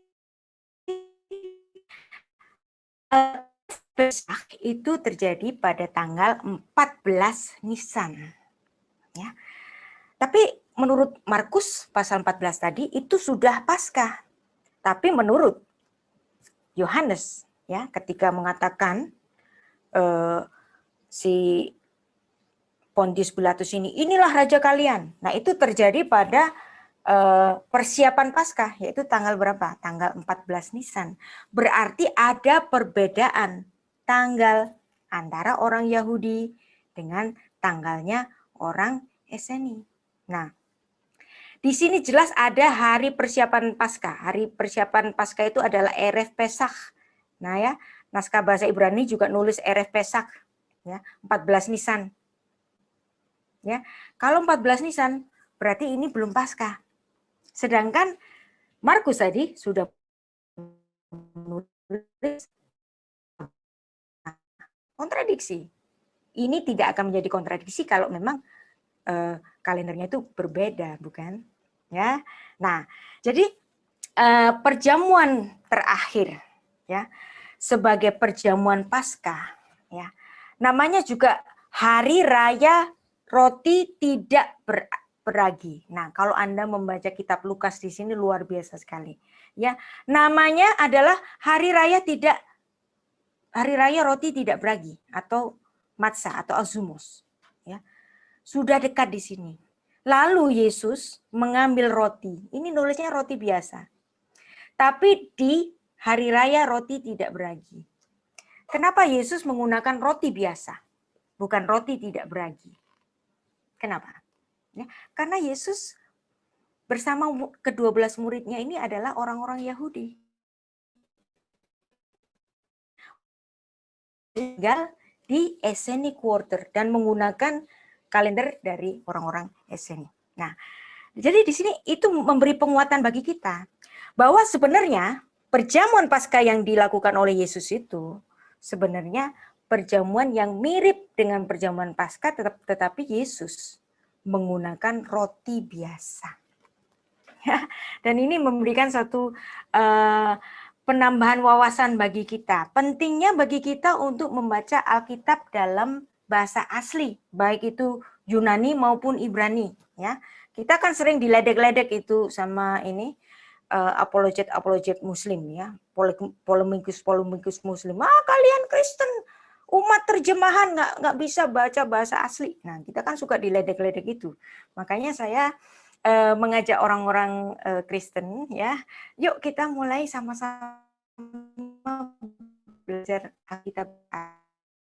Paskah itu terjadi pada tanggal 14 Nisan. Ya. Tapi menurut Markus pasal 14 tadi itu sudah Paskah. Tapi menurut Yohanes, ya, ketika mengatakan si Pontius Pilatus ini, inilah raja kalian. Nah, itu terjadi pada persiapan Paskah, yaitu tanggal berapa? Tanggal 14 Nisan. Berarti ada perbedaan tanggal antara orang Yahudi dengan tanggalnya orang Esseni. Nah, di sini jelas ada hari persiapan Paskah. Hari persiapan Paskah itu adalah Erev Pesach. Nah, ya, naskah bahasa Ibrani juga nulis Erev Pesach, ya, 14 Nisan. Ya, kalau 14 Nisan berarti ini belum Paskah. Sedangkan Markus tadi sudah menulis kontradiksi. Ini tidak akan menjadi kontradiksi kalau memang kalendernya itu berbeda, bukan? Ya. Nah, jadi perjamuan terakhir, ya, sebagai perjamuan Paskah, ya. Namanya juga Hari Raya Roti Tidak Beragi. Nah, kalau Anda membaca kitab Lukas di sini luar biasa sekali. Ya, namanya adalah Hari Raya Roti Tidak Beragi atau Matzah atau Azumos. Ya, sudah dekat di sini. Lalu Yesus mengambil roti. Ini nulisnya roti biasa. Tapi di hari raya roti tidak beragi. Kenapa Yesus menggunakan roti biasa, bukan roti tidak beragi? Kenapa? Ya, karena Yesus bersama ke-12 muridnya ini adalah orang-orang Yahudi. Tinggal di Esseni Quarter dan menggunakan kalender dari orang-orang Esseni. Nah, jadi di sini itu memberi penguatan bagi kita bahwa sebenarnya perjamuan Paskah yang dilakukan oleh Yesus itu sebenarnya perjamuan yang mirip dengan perjamuan Paskah, tetapi Yesus menggunakan roti biasa. Dan ini memberikan satu penambahan wawasan bagi kita. Pentingnya bagi kita untuk membaca Alkitab dalam bahasa asli, baik itu Yunani maupun Ibrani. Ya, kita kan sering diledek-ledek itu sama ini apologet Muslim, ya, polemikus Muslim. Kalian Kristen umat terjemahan nggak bisa baca bahasa asli. Nah, kita kan suka diledek-ledek itu. Makanya saya mengajak orang-orang Kristen, ya, yuk kita mulai sama-sama belajar Alkitab.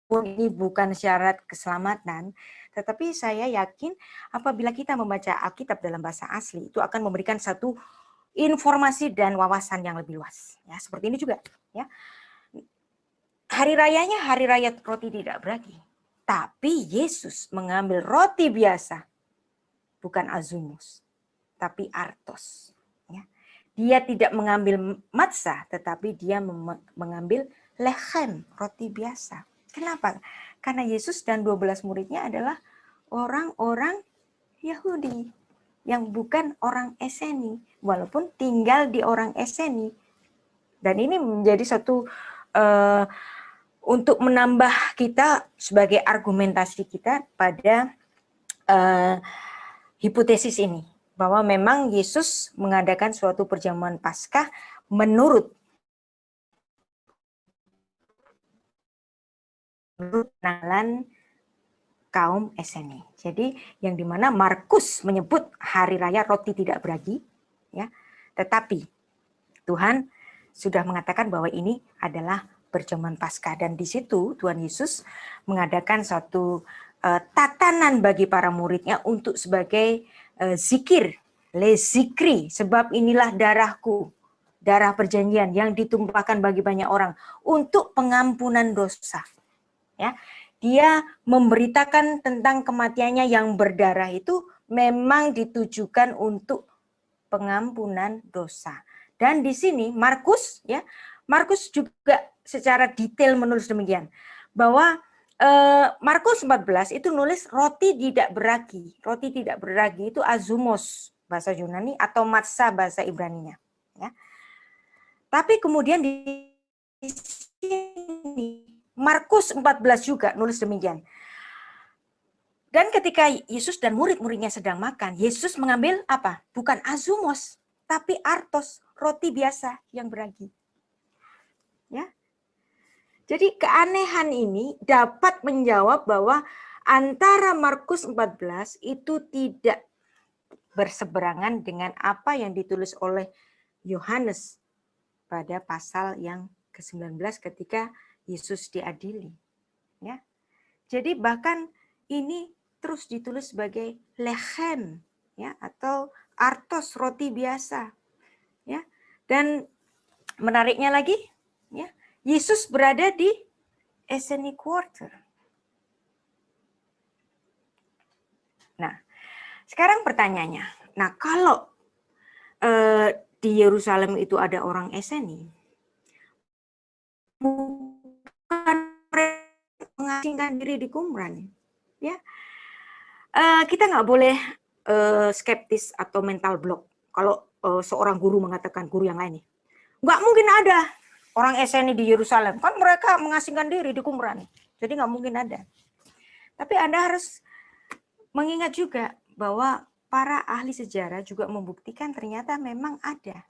Ini bukan syarat keselamatan, tetapi saya yakin apabila kita membaca Alkitab dalam bahasa asli itu akan memberikan satu informasi dan wawasan yang lebih luas. Ya, seperti ini juga. Ya, hari rayanya hari raya roti tidak beragi, tapi Yesus mengambil roti biasa, bukan azumus, tapi artos. Ya. Dia tidak mengambil matzah, tetapi dia mengambil lechem, roti biasa. Kenapa? Karena Yesus dan 12 muridnya adalah orang-orang Yahudi yang bukan orang Esseni, walaupun tinggal di orang Esseni. Dan ini menjadi satu untuk menambah kita sebagai argumentasi kita pada hipotesis ini, bahwa memang Yesus mengadakan suatu perjamuan Paskah menurut pengenalan kaum Esseni. Jadi yang dimana Markus menyebut hari raya roti tidak beragi, ya, tetapi Tuhan sudah mengatakan bahwa ini adalah perjamuan Paskah, dan di situ Tuhan Yesus mengadakan satu tatanan bagi para muridnya untuk sebagai zikir, le zikri, sebab inilah darahku, darah perjanjian yang ditumpahkan bagi banyak orang untuk pengampunan dosa. Ya, dia memberitakan tentang kematiannya yang berdarah itu memang ditujukan untuk pengampunan dosa. Dan di sini Markus, ya, Markus juga secara detail menulis demikian, bahwa Markus 14 itu nulis roti tidak beragi. Roti tidak beragi itu azumos bahasa Yunani atau matzah bahasa Ibraninya. Ya. Tapi kemudian di sini Markus 14 juga nulis demikian. Dan ketika Yesus dan murid-muridnya sedang makan, Yesus mengambil apa? Bukan azumos, tapi artos, roti biasa yang beragi. Ya. Jadi keanehan ini dapat menjawab bahwa antara Markus 14 itu tidak berseberangan dengan apa yang ditulis oleh Yohanes pada pasal yang ke-19 ketika Yesus diadili. Ya. Jadi bahkan ini terus ditulis sebagai lechem, ya, atau artos, roti biasa, ya. Dan menariknya lagi, ya, Yesus berada di Esseni Quarter. Nah, sekarang pertanyaannya, nah kalau di Yerusalem itu ada orang Esseni, bukan mengasingkan diri di Qumran, ya, kita nggak boleh skeptis atau mental block kalau seorang guru mengatakan guru yang lain, nggak mungkin ada orang Esseni di Yerusalem, kan mereka mengasingkan diri di Qumran, jadi nggak mungkin ada. Tapi Anda harus mengingat juga bahwa para ahli sejarah juga membuktikan ternyata memang ada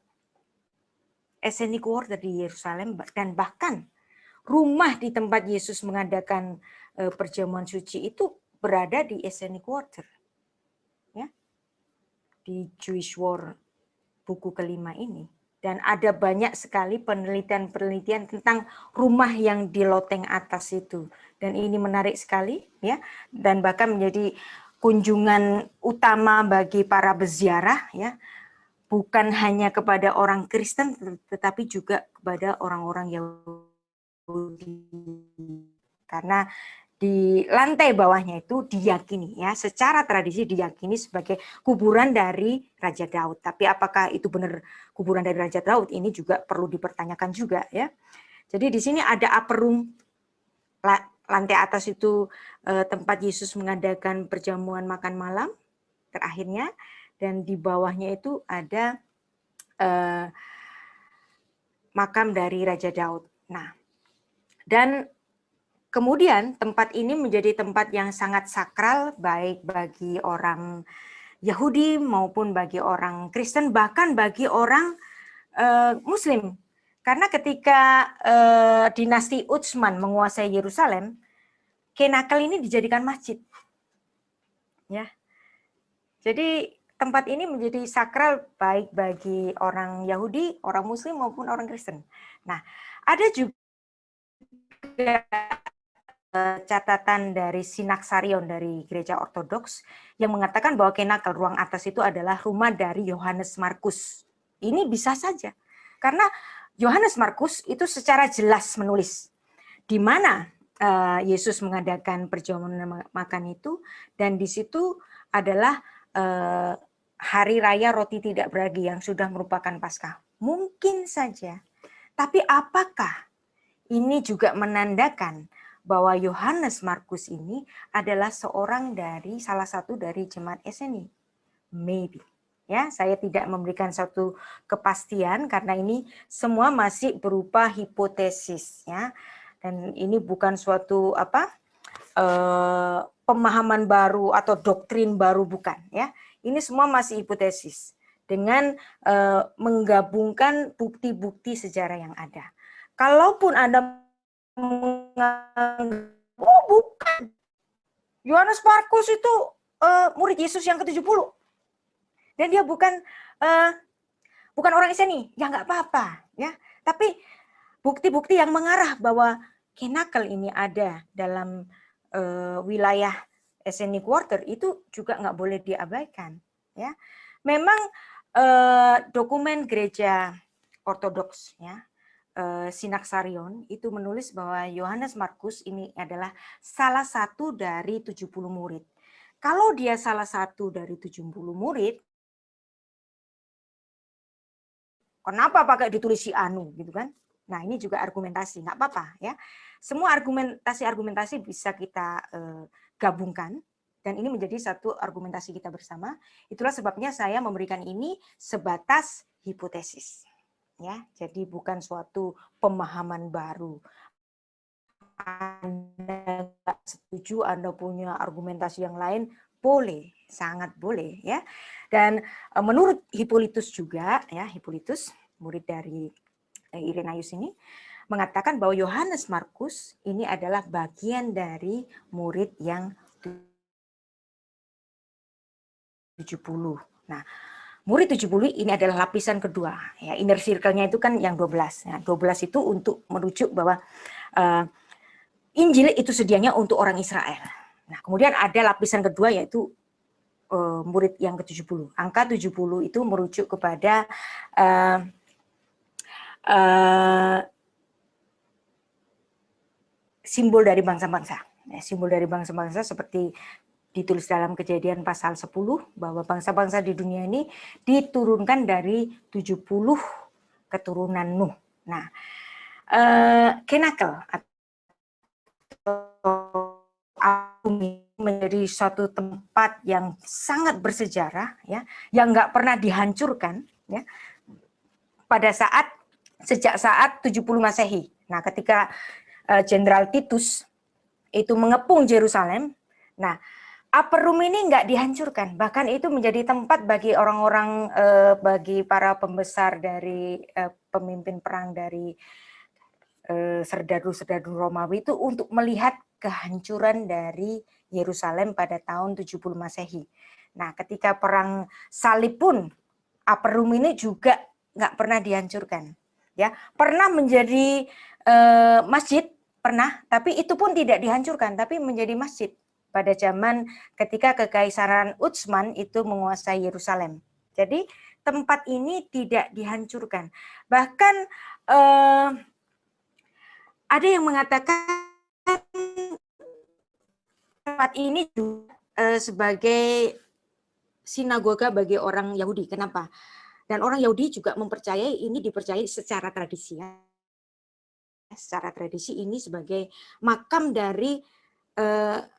Esseni Quarter di Yerusalem, dan bahkan rumah di tempat Yesus mengadakan perjamuan suci itu berada di Esseni Quarter. Ya. Di Jewish War buku kelima ini. Dan ada banyak sekali penelitian-penelitian tentang rumah yang di loteng atas itu. Dan ini menarik sekali, ya. Dan bahkan menjadi kunjungan utama bagi para peziarah, ya. Bukan hanya kepada orang Kristen, tetapi juga kepada orang-orang Yahudi. Karena di lantai bawahnya itu diyakini, ya, secara tradisi diyakini sebagai kuburan dari Raja Daud. Tapi apakah itu benar kuburan dari Raja Daud, ini juga perlu dipertanyakan juga, ya. Jadi di sini ada upper room, lantai atas itu tempat Yesus mengadakan perjamuan makan malam terakhirnya, dan di bawahnya itu ada makam dari Raja Daud. Nah, dan kemudian tempat ini menjadi tempat yang sangat sakral, baik bagi orang Yahudi maupun bagi orang Kristen, bahkan bagi orang Muslim. Karena ketika dinasti Utsman menguasai Yerusalem, Kenakel ini dijadikan masjid. Ya. Jadi tempat ini menjadi sakral baik bagi orang Yahudi, orang Muslim maupun orang Kristen. Nah, ada juga catatan dari Sinaksarion dari Gereja Ortodoks yang mengatakan bahwa Kenakel, ruang atas itu adalah rumah dari Yohanes Markus. Ini bisa saja, karena Yohanes Markus itu secara jelas menulis di mana Yesus mengadakan perjamuan makan itu, dan di situ adalah hari raya roti tidak beragi yang sudah merupakan Paskah. Mungkin saja, tapi apakah ini juga menandakan bahwa Yohanes Markus ini adalah salah satu dari jemaat Esseni? Maybe. Ya, saya tidak memberikan satu kepastian karena ini semua masih berupa hipotesis, ya. Dan ini bukan suatu pemahaman baru atau doktrin baru, bukan, ya. Ini semua masih hipotesis dengan menggabungkan bukti-bukti sejarah yang ada. Kalaupun Anda menganggap, oh bukan, Yohanes Markus itu murid Yesus yang ke-70 dan dia bukan orang Esseni, ya nggak apa-apa, ya. Tapi bukti-bukti yang mengarah bahwa Kenakel ini ada dalam wilayah Esseni Quarter itu juga nggak boleh diabaikan, ya. Memang dokumen Gereja Ortodoks, ya, Sinaksarion itu menulis bahwa Yohanes Markus ini adalah salah satu dari 70 murid. Kalau dia salah satu dari 70 murid, kenapa pakai ditulis si Anu gitu kan? Nah, ini juga argumentasi, nggak apa-apa, ya. Semua argumentasi bisa kita gabungkan dan ini menjadi satu argumentasi kita bersama. Itulah sebabnya saya memberikan ini sebatas hipotesis. Ya, jadi bukan suatu pemahaman baru. Anda nggak setuju, Anda punya argumentasi yang lain, boleh, sangat boleh, ya. Dan menurut Hippolytus juga, ya, Hippolytus murid dari Irenaeus ini mengatakan bahwa Yohanes Markus ini adalah bagian dari murid yang 70. Nah, murid 70 ini adalah lapisan kedua, ya. Inner circle-nya itu kan yang 12. Nah, 12 itu untuk merujuk bahwa Injil itu sedianya untuk orang Israel. Nah, kemudian ada lapisan kedua yaitu murid yang ke-70. Angka 70 itu merujuk kepada simbol dari bangsa-bangsa. Ya, simbol dari bangsa-bangsa seperti ditulis dalam Kejadian pasal 10 bahwa bangsa-bangsa di dunia ini diturunkan dari 70 keturunan Nuh. Nah, Kenakel atau menjadi suatu tempat yang sangat bersejarah, ya, yang nggak pernah dihancurkan, ya, sejak saat 70 Masehi. Nah, ketika Jenderal Titus itu mengepung Yerusalem, nah, upper room ini nggak dihancurkan, bahkan itu menjadi tempat bagi orang-orang, bagi para pembesar dari pemimpin perang dari serdadu-serdadu Romawi itu untuk melihat kehancuran dari Yerusalem pada tahun 70 Masehi. Nah, ketika perang salib pun upper room ini juga nggak pernah dihancurkan. Ya, pernah menjadi masjid, pernah, tapi itu pun tidak dihancurkan, tapi menjadi masjid pada zaman ketika Kekaisaran Utsman itu menguasai Yerusalem. Jadi tempat ini tidak dihancurkan. Bahkan ada yang mengatakan tempat ini sebagai sinagoga bagi orang Yahudi. Kenapa? Dan orang Yahudi juga mempercayai ini, dipercayai secara tradisi. Ya. Secara tradisi ini sebagai makam dari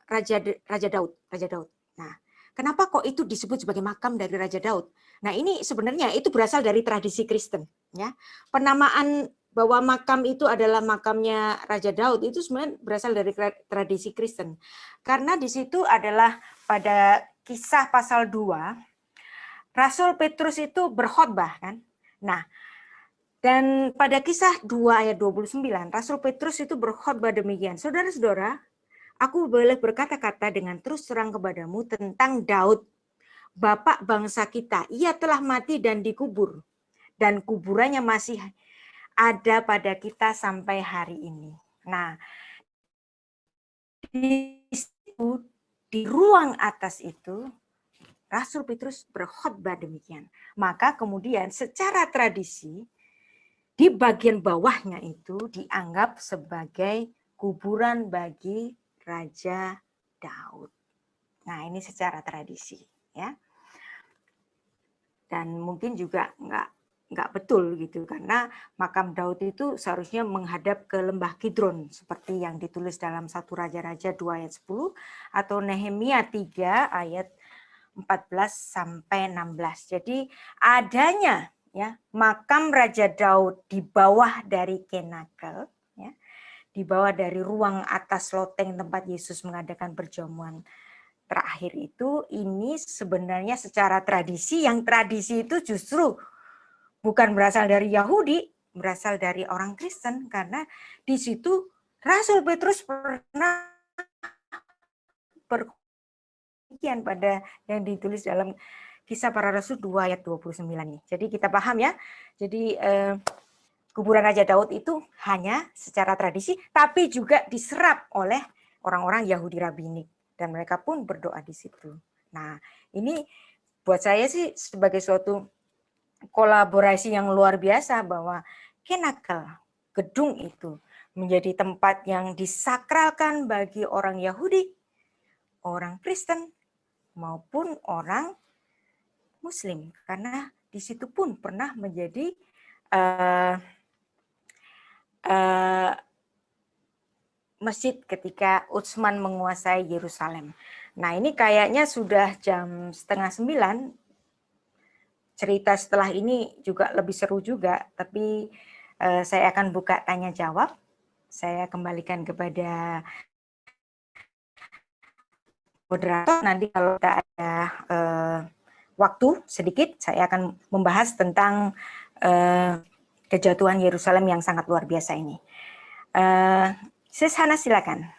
Raja Daud. Nah, kenapa kok itu disebut sebagai makam dari Raja Daud? Nah, ini sebenarnya itu berasal dari tradisi Kristen. Ya, penamaan bahwa makam itu adalah makamnya Raja Daud itu sebenarnya berasal dari tradisi Kristen. Karena di situ adalah pada Kisah pasal 2, Rasul Petrus itu berkhotbah kan. Nah, dan pada Kisah 2 ayat 29, Rasul Petrus itu berkhotbah demikian. Saudara-saudara, aku boleh berkata-kata dengan terus terang kepadamu tentang Daud, bapak bangsa kita. Ia telah mati dan dikubur, dan kuburannya masih ada pada kita sampai hari ini. Nah, di ruang atas itu, Rasul Petrus berkhotbah demikian. Maka kemudian secara tradisi, di bagian bawahnya itu dianggap sebagai kuburan bagi Raja Daud. Nah, ini secara tradisi, ya. Dan mungkin juga nggak betul gitu, karena makam Daud itu seharusnya menghadap ke lembah Kidron seperti yang ditulis dalam 1 Raja-Raja 2 ayat 10 atau Nehemia 3 ayat 14 sampai 16. Jadi adanya ya makam Raja Daud di bawah dari Kenakel, ya, di bawah dari ruang atas loteng tempat Yesus mengadakan perjamuan terakhir itu, ini sebenarnya secara tradisi, yang tradisi itu justru bukan berasal dari Yahudi, berasal dari orang Kristen, karena di situ Rasul Petrus pernah berkian pada yang ditulis dalam Kisah Para Rasul 2 ayat 29 nih. Jadi kita paham ya. Jadi kuburan Raja Daud itu hanya secara tradisi, tapi juga diserap oleh orang-orang Yahudi Rabinik, dan mereka pun berdoa di situ. Nah, ini buat saya sih sebagai suatu kolaborasi yang luar biasa, bahwa Kenakel, gedung itu menjadi tempat yang disakralkan bagi orang Yahudi, orang Kristen, maupun orang Muslim, karena di situ pun pernah menjadi masjid ketika Utsman menguasai Yerusalem. Nah, ini kayaknya sudah jam 8:30. Cerita setelah ini juga lebih seru juga, tapi saya akan buka tanya jawab. Saya kembalikan kepada moderator. Nanti kalau ada waktu sedikit, saya akan membahas tentang kejatuhan Yerusalem yang sangat luar biasa ini. Sis Hana, silakan.